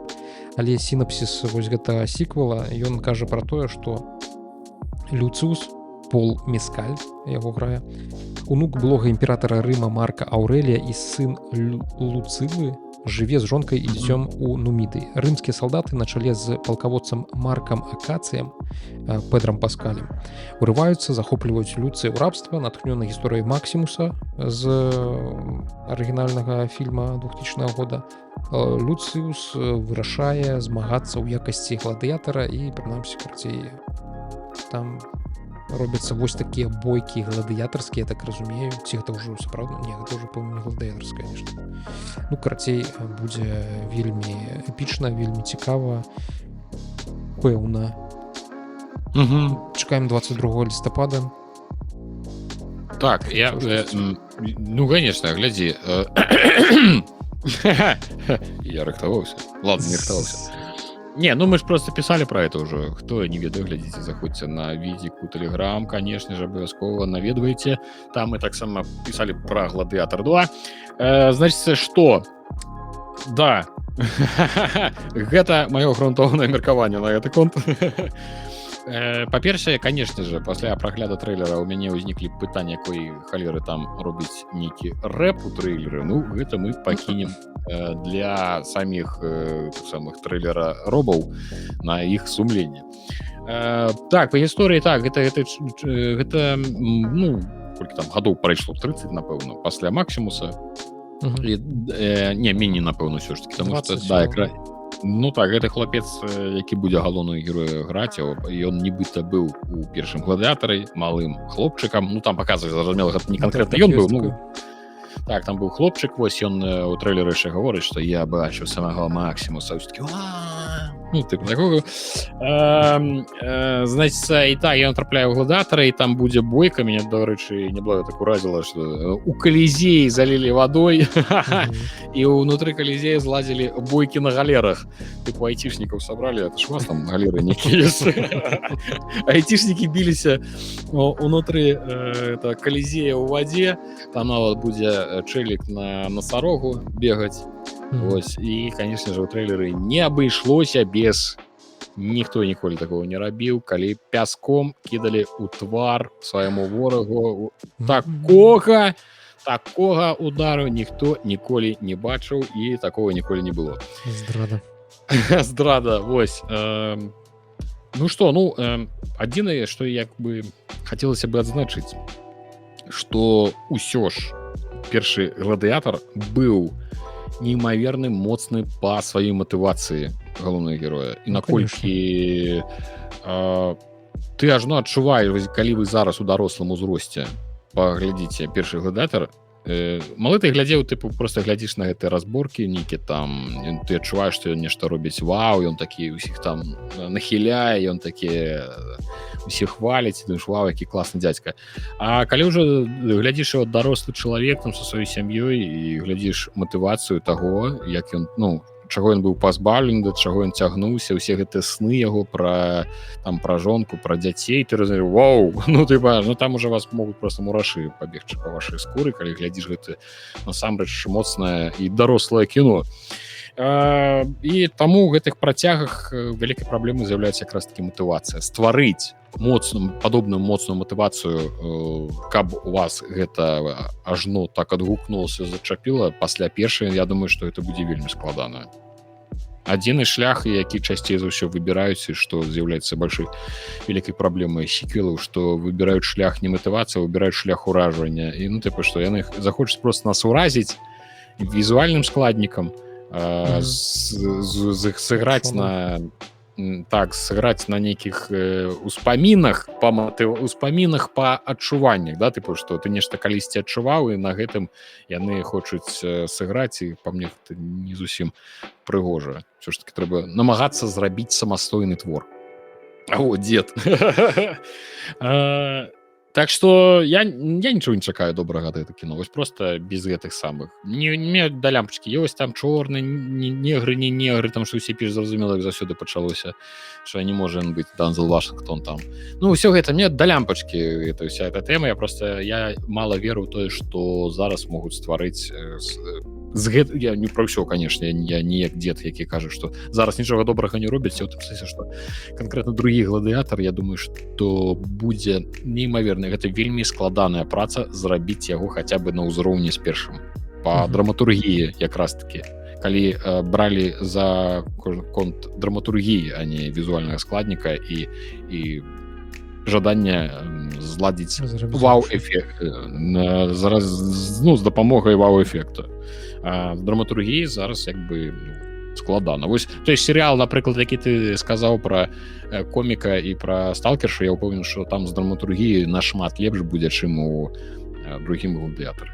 але сінапсіс вось гэта сіквела, ён кажа пра тое, што Люцыус, Пол Мескаль, яго грае, унук былога імператара Рыма Марка Аўрэлія і сын Луцылы, жыве з жонкай і дзіцём у Нумідыі. Рымскія салдаты на чале з палкаводцам Маркам Акацыем, Педрам Паскалем, урываюцца, захопліваюць Люцыя ў рабства, натхнёна гісторыяй Максімуса з арыгінальнага фільма 2000 года. Люцыус вырашае змагацца ў якасці гладыятара і, прынамсі, карцей, там робяцца вось такія бойкі гладыятарскія, так разумею, ці гэта ўжо сапраўдна, не, гэта ўжо пэўна не гладыятарская, конечно. Ну, карацей, будзе вельмі эпічна, вельмі цікава, пэўна. Чакаем 22 лістапада. Так, ну, конечно, глядзі. Я рыхтаваўся. Ладно, не рыхтаваўся. Не, ну мы ж просто писали про это уже. Кто не ведает, глядите, заходите на Видику, Телеграм, конечно же, обовязково наведывайте. Там мы так само писали про Гладиатор 2. Значит, что? Да. Это мое грунтовное меркование на этот конт. Па-першае, конечно же, пасля прагляду трэйлера у мяне ўзніклі пытанні, якой халеры там робіць нейкі рэп у трэйлеры. Ну, гэта мы пакінем для саміх самых трэйлера робаў на іх сумленне. Так, па гісторыі, так, гэта ну, колькі там гадоў прайшло, 30, напэўна, пасля Максімуса. Не, меней, напэўна, ўсё ж таки, таму што, да, ну так, гэты хлапец, які будзе галоўную героя граць, ён нібыта быў у першым гладыятары малым хлопчыкам. Ну там паказвае, зразумела, гэта не канкрэтна ён быў. Ну, так, там быў хлопчык, вось ён у трэйлеры яшчэ гаворыць, што я бачыў самого Максімуса. Ну, типу такого. Значит, і так, ён трапляе ў гладыятара, і там будзе бойка. Мяне, до рэчы, неблага так уразіла, што у Калізеі залілі вадой, і ўнутры Калізея зладзілі бойкі на галерах. Типу айцішнікаў сабралі, это ж у вас там галеры нейкія ёсць. Айцішнікі біліся ўнутры Калізея ў вадзе, там нават будзе чэлік на насарогу бегаць. Вось, і, конечно же, у трэйлеры не абышлося без, ніхто ніколі такого не рабіў, калі пяском кідалі ў твар свайму ворагу. Такога удару ніхто ніколі не бачыў, і такого ніколі не было. Здрада, вось. Ну што, ну, адзінае, што як бы хацелася бы адзначыць, што ўсё ж першы гладыятар быў неймаверны моцны па сваёй матывацыі галоўнага героя. І наколькі ты ажно адчуваеш, калі вы зараз у дарослым узросце паглядзіце першы гладыятар, малы ты глядзеў, ты просто глядзіш на гэтыя разборкі нейкі там, ты адчуваеш, што ён нешта робіць, вау, ён такі усіх там нахіляе, ён такі усіх хваліць, думаеш, вау, які класны дзядзька. А калі ўжо глядзіш его дарослы чалавек там са сваёй сям'ёй і глядзіш матывацыю таго, як ён, ну, чаго ён быў пазбаўлены, да чаго ён цягнуўся, усе гэтыя сны яго пра жонку, пра дзяцей, ты разумееш, вау, ну тыпа, ну там уже вас могуць просто мурашы пабегчы па вашай скуры, калі глядзіш гэта насамрэч моцнае і дарослае кіно. І таму у гэтых працягах вялікай праблемай з'яўляецца якраз такі матывацыя. Стварыць падобную моцную матывацыю, каб у вас гэта ажно так адгукнулася, зачапіла пасля першай, я думаю, што гэта будзе вельмі складана. Адзіны шлях, які часцей за ўсё выбіраюць, і што з'яўляецца большой вялікай праблемай сіквелаў, што выбіраюць шлях не матывацыі, выбіраюць шлях уражвання. І ну тыпу, што яны захочуць просто нас уразіць візуальным складнікам, сыграць на нейкіх успамінах па адчуваннях, да, тыпу, што ты нешта калісьці адчуваў, і на гэтым яны хочуць сыграць, і па мне гэта не зусім прыгожа. Ўсё ж таки трэба намагацца зрабіць самастойны твор. О, дзед. Так што я нічого не чакаю добрага гэта кіно, вось просто без гэтых самых. Не да лямпачкі, ёсць там чорны, негры, не негры, там што ўсе піш зразумела, як заўсёды пачалося, што не можа быць Данзел Вашынгтон там. Ну, ўсё гэта, мне да лямпачкі, гэта ўся эта тэма, я мала веру ў тое, што зараз могуць стварыць я не про ўсё, конечно, я не як дзед, які кажа, што зараз нічога добрага не робяць, у тым сэнсе, што канкрэтна другі гладыятар, я думаю, што будзе неймаверна, гэта вельмі складаная праца зрабіць яго хаця бы на ўзроўні з першым па драматургіі якраз такі, калі бралі за конт драматургіі, а не візуальнага складніка і жадання зладзіць вау-эфект зараз, ну, з дапамогай вау-эфекта. А з драматургіі зараз як бы складана. Вось той серыял, напрыклад, які ты сказаў пра коміка і пра сталкершу, я ўпэўнены, што там з драматургіяй нашмат лепш будзе, чым у другім гладыятары.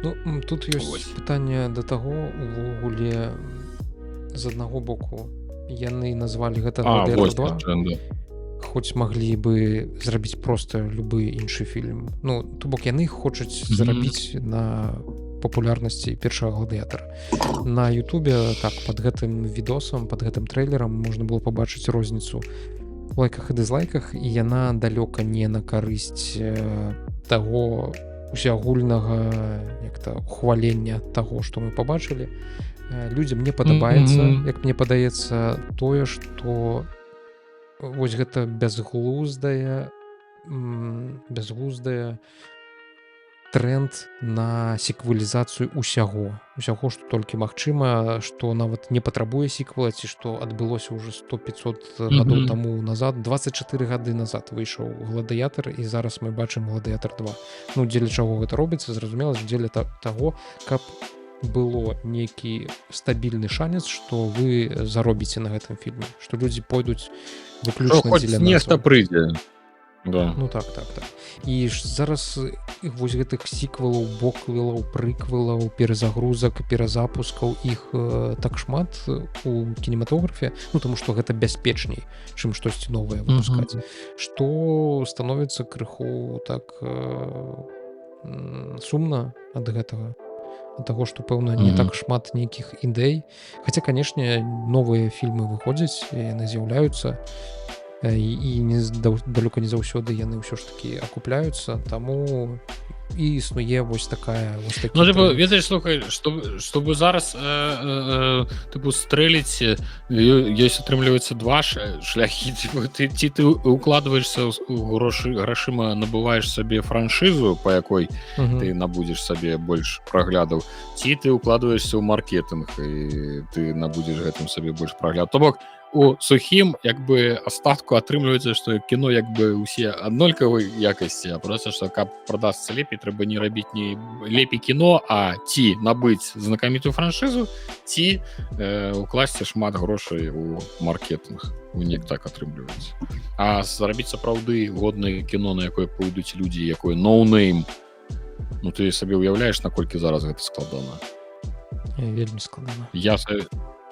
Ну, тут ёсць пытанне да таго, увогуле, з аднаго боку, яны назвалі гэта «Гладыятар 2», хоць маглі бы зрабіць проста любы іншы фільм. Ну, то бок яны хочуць зарабіць на папулярнасці першага «Гладыятара». На Ютубе, так, пад гэтым відосам, пад гэтым трэйлерам можна было пабачыць розніцу у лайках і дызлайках, і яна далёка не на карысць таго усеагульнага як-то ухвалення таго, што мы пабачылі. Людзям не падабаецца, як мне падаецца, тое, што вось гэта бязглуздая тренд на сіквелізацыю ўсяго, што толькі магчыма, што нават не патрабуе сіквела, ці што адбылося ўжо 100-500 гадоў таму назад. 24 гады назад выйшаў «Гладыятар», і зараз мы бачым «Гладыятар 2». Ну, дзеля чаго гэта робіцца, зразумела, дзеля таго, каб было нейкі стабільны шанец, што вы заробіце на гэтым фільме, што людзі пойдуць выключна дзеля назвы. Нехта прыйдзе. Да. Ну так. І зараз вось гэтых сіквелаў, боквелаў, прыквелаў, перазагрузак, перазапускаў іх так шмат у кінематографе, ну таму што гэта бяспечней, чым штосьці новае выпускаць, што становіцца крыху так сумна ад гэтага, ад таго, што пэўна не так шмат нейкіх ідэй. Хаця, канешне, новыя фільмы выходзяць, яны з'яўляюцца, і далёка не заўсёды яны ўсё ж такі акупляюцца, таму і існуе вось такая такі. Ну, типу, ведаеш, слухай, чтобы зараз типу стрэліць, ёсць атрымліваецца два шляхі. Типу, ці ты укладваешься грашыма, набываеш сабе франшызу, па якой ты набудзеш сабе больш праглядаў, ці ты укладваешься ў маркетынг і ты набудзеш гэтым сабе больш прагляд. То бок у сухім як бы астатку атрымліваецца, што кіно як бы усе аднолькавай якасці, а проста што каб прадасца лепей, трэба не рабіць не лепей кіно, а ці набыць знакамітую франшызу, ці укласці шмат грошай у маркетынг. У нек так атрымліваецца. А зарабіць сапраўды годнае кіно, на якое пойдуць людзі, якое ноунейм, ну ты сабе ўяўляеш, наколькі зараз гэта складана. Вельмі складана.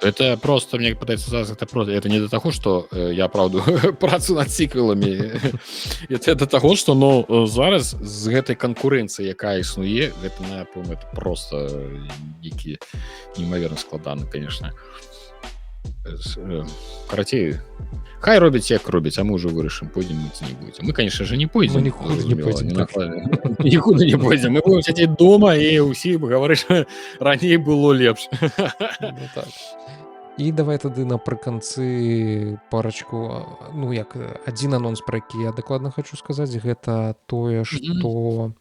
Это просто, мне пытается, это не до того, что я, правда, працу над сиквелами. Это до того, что, ну, зараз з гэтай канкурэнцыі, якая існуе, гэта, напэўна, это просто нейкі неимоверно складаны, конечно. Карацей, хай робіць, як робіць, а мы уже вырашым, пойдем мы ці не будем. Мы, конечно же, не пойдем. Мы нікуды не пойдем. Нікуды не пойдем. Мы будем сядзець дома і ўсі гаварыць, раней было лепш. Ну так. І давай тады напрыканцы парачку, ну як, адзін анонс, пра які я дакладна хочу сказаць, гэта тое, што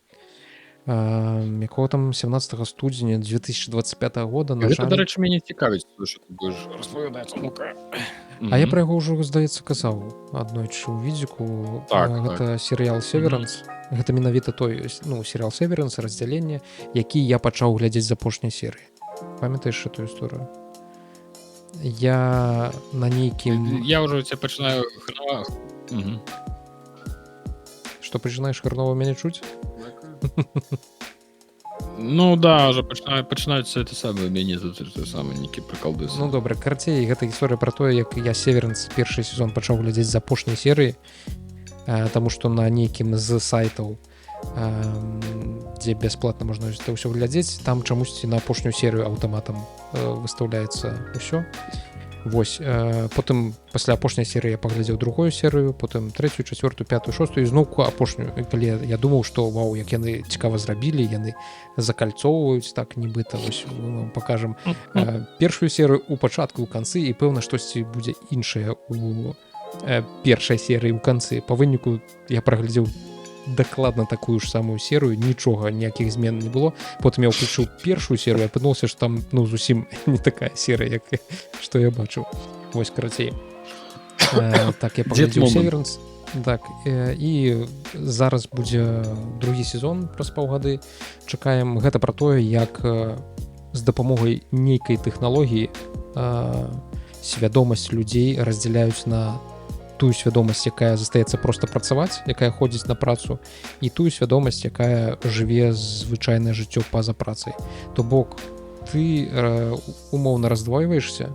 якого там 17 студзеня 2025 года, на жаль... Гэта, дарэчы, мяне цікавіць, што ты будзеш распавядаць. А я пра яго ўжо, здаецца, казаў аднойчы ў відзіку. Гэта серыял «Северанс». Гэта менавіта той, ну, серыял «Северанс», раздзяленне, які я пачаў глядзець з апошняй серыі. Памятаеш эту історыю? Я на нейкім... Я ўжо цябе пачынаю... Што, пачынаеш хреново мяне чуць? Ну да, уже пачынаюцца это самае мяне тут самае нейкі прыкалдысы. Ну добра, карацей, гэта гісторыя пра тое, як я «Северанс» першы сезон пачаў глядзець з апошняй серыі, таму што на нейкім з сайтаў, дзе бясплатна можна это ўсё глядзець, там чамусьці на апошнюю серыю аўтаматам выстаўляецца ўсё. Вось, потым пасля апошняй серыі я паглядзеў другую серыю, потым трэцюю, чацвёртую, пятую, шостую і зноўку апошнюю. Калі я думаў, што вау, як яны цікава зрабілі, яны закальцоўваюць так нібыта, вось мы вам пакажам першую серыю ў пачатку, ў канцы, і пэўна штосьці будзе іншае у першай серыі ў канцы. Па выніку я праглядзеў дакладна такую ж самую серыю, нічога, ніякіх змен не было. Потым я ўключыў першую серыю, апынулася, што там, ну, зусім не такая серыя, як што я бачыў. Вось, карацей. Так, я паглядзеў «Северанс». Так, і зараз будзе другі сезон праз паўгады. Чакаем. Гэта пра тое, як з дапамогай нейкай тэхналогіі свядомасць людзей раздзяляюць на тую свядомасць, якая застаецца проста працаваць, якая ходзіць на працу, і тую свядомасць, якая жыве звычайнае жыццё па-за працай. То бок ты умоўна раздвойваешся,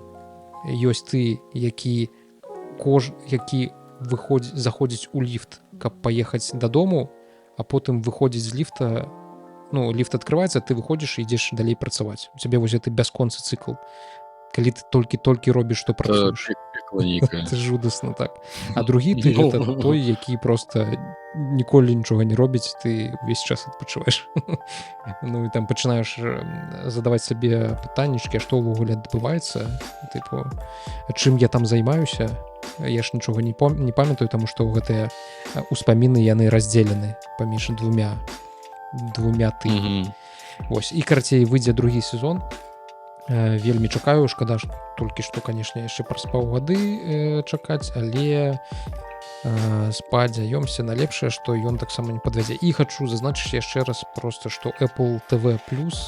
ёсць ты, які заходзіць у ліфт, каб паехаць дадому, а потым выходзіць з ліфта, ну, ліфт адкрываецца, ты выходзіш і ідзеш далей працаваць. У цябе вось гэты бясконцы цыкл, калі ты толькі робіш, што працуеш. Это жудасна, так. А другі ты гэта той, які просто ніколі нічога не робіць, ты увесь час адпачываеш. Ну і там пачынаеш задаваць сабе пытаннічкі, а што ўвогуле адбываецца, тыпу, чым я там займаюся. Я ж нічога не памятаю, таму што гэтыя успаміны яны раздзелены паміж двумя ты. Вось, і карацей выйдзе другі сезон. Вельмі чакаю, шкада толькі што, канешне, яшчэ праз паўгады чакаць, але спадзяёмся на лепшае, што ён таксама не падвядзе. І хачу зазначыць яшчэ раз проста, што Apple TV+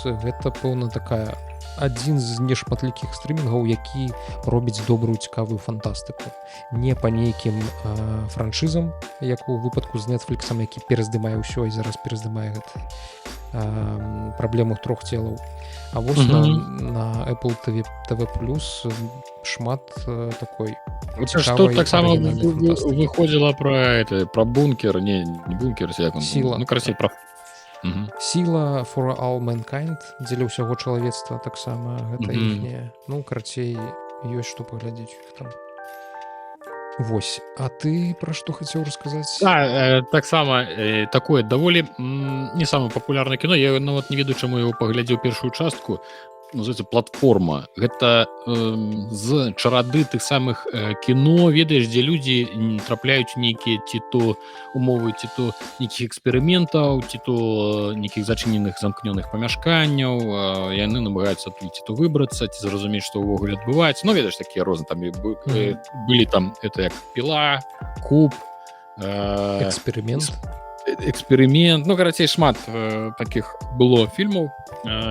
гэта пэўна такая адзін з нешматлікіх стрымінгаў, які робіць добрую цікавую фантастыку. Не па нейкім франшызам, як у выпадку з Netflixам, які пераздымае ўсё і зараз пераздымае гэта праблему трох целаў. А вось на Apple TV+ шмат такой цікавай, так само выходзіла про бункер, не бункер, Сіла. Ну, карацей, про Сіла for all mankind, дзеля ўсяго чалавецтва таксама гэта іхняе. Ну, карацей, ёсць што паглядзець там. Вось, а ты пра што хацеў расказаць? Таксама такое даволі не самае папулярнае кіно. Я нават не ведаю, чаму яго паглядзеў першую частку. Называется «Платформа». Гэта з чарады тых самых кіно, ведаеш, дзе людзі трапляюць нейкія ці то умовы, ці то нейкіх эксперыментаў, ці то нейкіх зачыненых замкнёных памяшканняў, яны намагаюцца ці то выбрацца, ці зразумець, што ўвогуле адбываецца. Ну, ведаеш, такія розныя там былі там, это як «Піла», «Куб», эксперимент, ну, карацей, шмат таких было фільмаў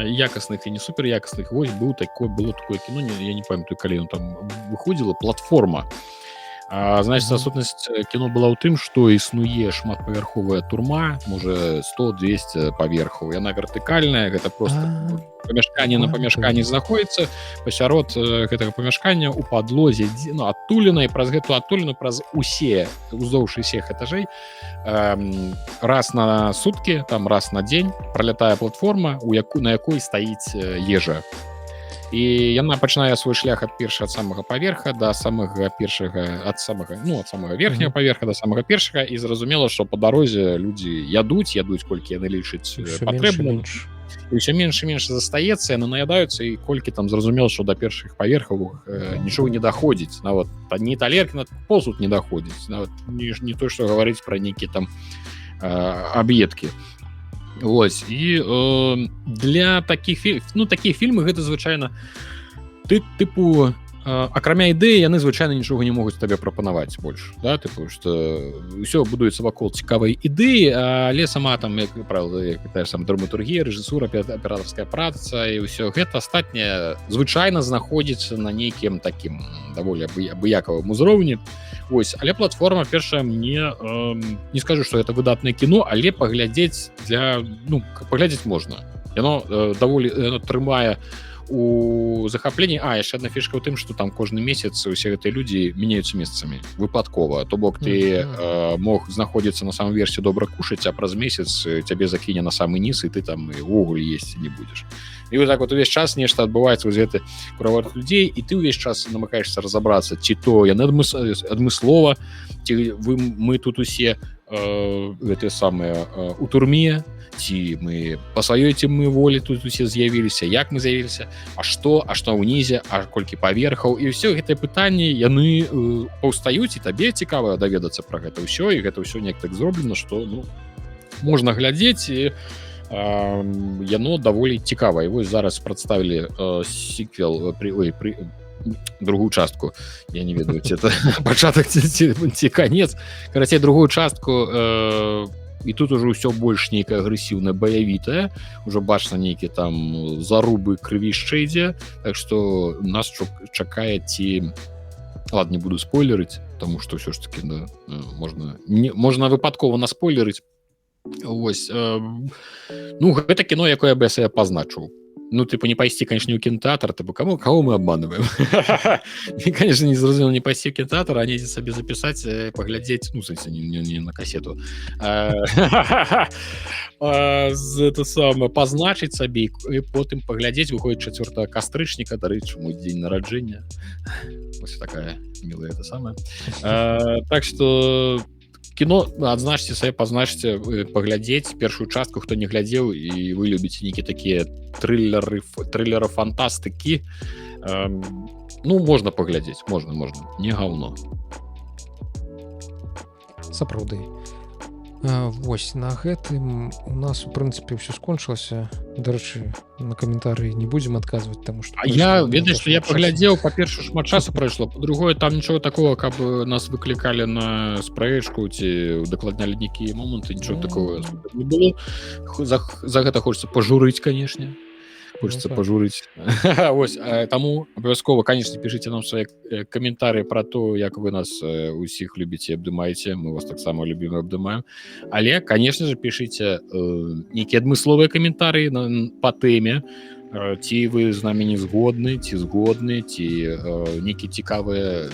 якасных і не супер якасных. Вось было такое кіно, я не памятаю, калі ён там выходзіла, «Платформа». Значит, сутнасць кіно была ў тым, што існуе шматпавярховая турма, можа 100-200 паверхаў. Яна вертыкальная, гэта просто памяшканне на памяшканні знаходіцца, пасярод гэтага памяшкання ў падлозе, ну, адтуліна, і праз гэту адтуліну, праз уздоўж усіх этажэй, раз на суткі, там раз на дзень пролятае платформа, на якой стаіць ежа. І яна пачынае свой шлях ад самага паверха да самага першага, ад самага верхняга паверха да самага першага, і зразумела, што па дарозе людзі ядуць, колькі яны лічаць патрэбным. І ўсё менш і менш застаецца, яны наядаюцца, і колькі там зразумела, што да першых паверхаў нічога не даходзіць, нават ні талеркі на посуд не даходзіць, нават не то, што гаварыць пра нейкія там аб'едкі. Вось, і для такіх фільмы гэта звычайна тыпу акрамя ідэі яны звычайна нічога не могуць табе прапанаваць больш, да, тыпу, што ўсё будуецца вакол цікавай ідэі, але сама там, як правіла, тая ж сама драматургія, рэжысура, аператарская праца і ўсё гэта астатняе звычайна знаходзіцца на нейкім такім даволі абыякавым узроўні. Вось, але «Платформа» першая мне не скажу, што гэта выдатнае кіно, але паглядзець паглядзець можна. Яно даволі трымае у захапленні. Яшчэ адна фішка ў тым, што там кожны месяц усе гэтыя людзі мяняюцца месцамі выпадкова. То бок ты мог знаходзіцца на самым версе добра кушаць, а праз месяц цябе закіне на самы низ, і ты там увогуле есці не будзеш. І вот так вот увесь час нешта адбываецца ў гэты кругаворот людзей, і ты ўвесь час намагаешся разабрацца, ці то яны адмыслова, ці мы тут усе гэтыя самыя у турме, ці мы па сваёй ці мы волі тут усе з'явіліся, як мы з'явіліся, а што ўнізе, а колькі паверхаў, і ўсё гэтыя пытанні яны паўстаюць, і табе цікава даведацца пра гэта ўсё, і гэта ўсё неяк так зроблена, што можна глядзець, і яно даволі цікава. І вось зараз прадставілі сіквел, другую частку, я не ведаю, ці это пачатак ці канец, карацей, другую частку і тут уже ўсё больш нейкае агрэсіўнае баявітае, уже бачна нейкі там зарубы крывішча ідзе, так што нас чакае ці ладно, не буду спойлерыць, тому што ўсё ж таки да, можна выпадкова наспойлерыць. Вось ну гэта кіно, якое бы я сабе пазначыў. Ну, типа, не пойти, конечно, не в кинотеатр, типа, кого мы обманываем? И, конечно, не зрозумело не пойти в кинотеатр, а не себе записать, поглядеть, ну, кстати, не на кассету, это самое, позначить себе и потом поглядеть, выходит 4 кастрычника, дарыць мой день народжения. Вот такая милая это самое. Так что кіно адзначце сабе, пазначце, паглядзець першую частку, хто не глядзеў і вы любіце нейкія такія трылеры фантастыкі, ну можна паглядзець, можна, не гаўно. Сапраўды. Вось на гэтым у нас у прынцыпе ўсё скончылася. Дарэчы, на каментарыі не будзем адказваць, таму што я ведаю, што я паглядзеў, па-першае, шмат часу прайшло, па-другое, там нічого такого, каб нас выклікалі на спрэчку ці удакладнялі нейкія моманты, нічого такого не было. За гэта хочацца пажурыць, канешне. Хочется пожурить. Ось, тому обов'язково, конечно, пишите нам свої коментарі про то, як ви нас усіх любите і обдимаєте. Ми вас так само любимо і обдимаємо. Але, конечно же, пишите які адмысловыя коментарі по темі. Ці ви з нами не згодны, ці згодны, ці нейкі цікавыя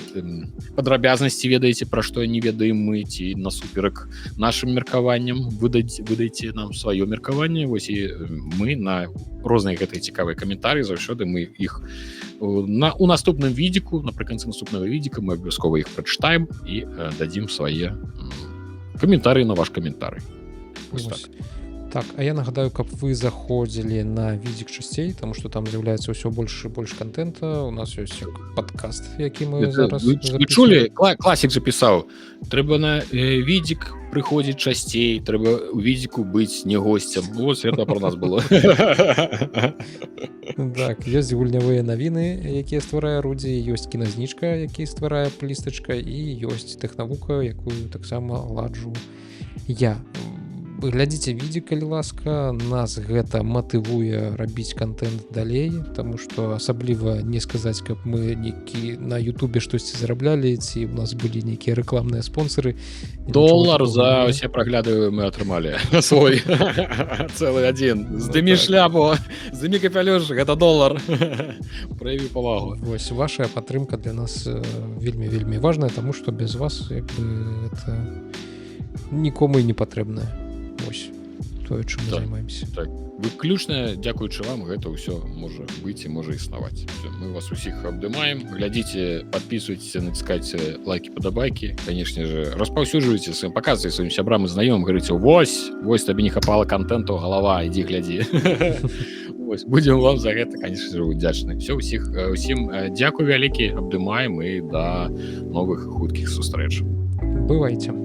падрабязнасці ведаеце, пра што не ведаем мы, ці насуперак нашым меркаванням выдайце нам сваё меркаванне. Вось і мы на розныя гэтыя цікавыя каментарі заўсёды мы іх у наступным відзіку, напрыканцы наступнага відзіка мы абавязкова іх прачытаем і дадзім свае каментарі на ваш каментарый. Вось так. Так, а я нагадаю, каб вы заходзілі на відзік часцей, таму што там з'яўляецца ўсё больш і больш контента. У нас ёсць падкаст, які мы зараз вы чулі? Класік запісаў. Трэба на відзік прыходзіць часцей, трэба у відзіку быць не госцем. Вось гэта пра нас было. Так, ёсць гульнявыя навіны, якія стварае Рудзі, ёсць кіназніжка, які стварае Плістачка, і ёсць тэхнавука, якую таксама ладжу я. Глядзіце відео, калі ласка, нас гэта матывуе рабіць контент далей, таму што асабліва не сказаць, каб мы нейкі на Ютубе штосьці зараблялі, ці у нас былі нейкія рэкламныя спонсары. $1 за ўсе прагляды мы атрымалі свой цэлы адзін. Здымі шляпу, здымі капялюш, гэта $1. Праяві павагу. Вось ваша падтрымка для нас вельмі важная, таму што без вас як бы это нікому і не патрэбна. Вось тое, чым мы займаемся. Так, выключна дзякуючы вам гэта ўсё можа быць і можа існаваць. Мы вас усіх абдымаем, глядзіце, подписывайтесь, націскайце лайки, падабайкі, конечно же, распаўсюджвайце сваім, паказвайце сваім сябрам і знаёмым, говорыце: вось табе не хапала контенту, галава, ідзі глядзі. Вось, будзем вам за гэта, конечно же, удзячны. Все, усім дзякуй вялікі, абдымаем і да новых хуткіх сустрэч. Бывайце.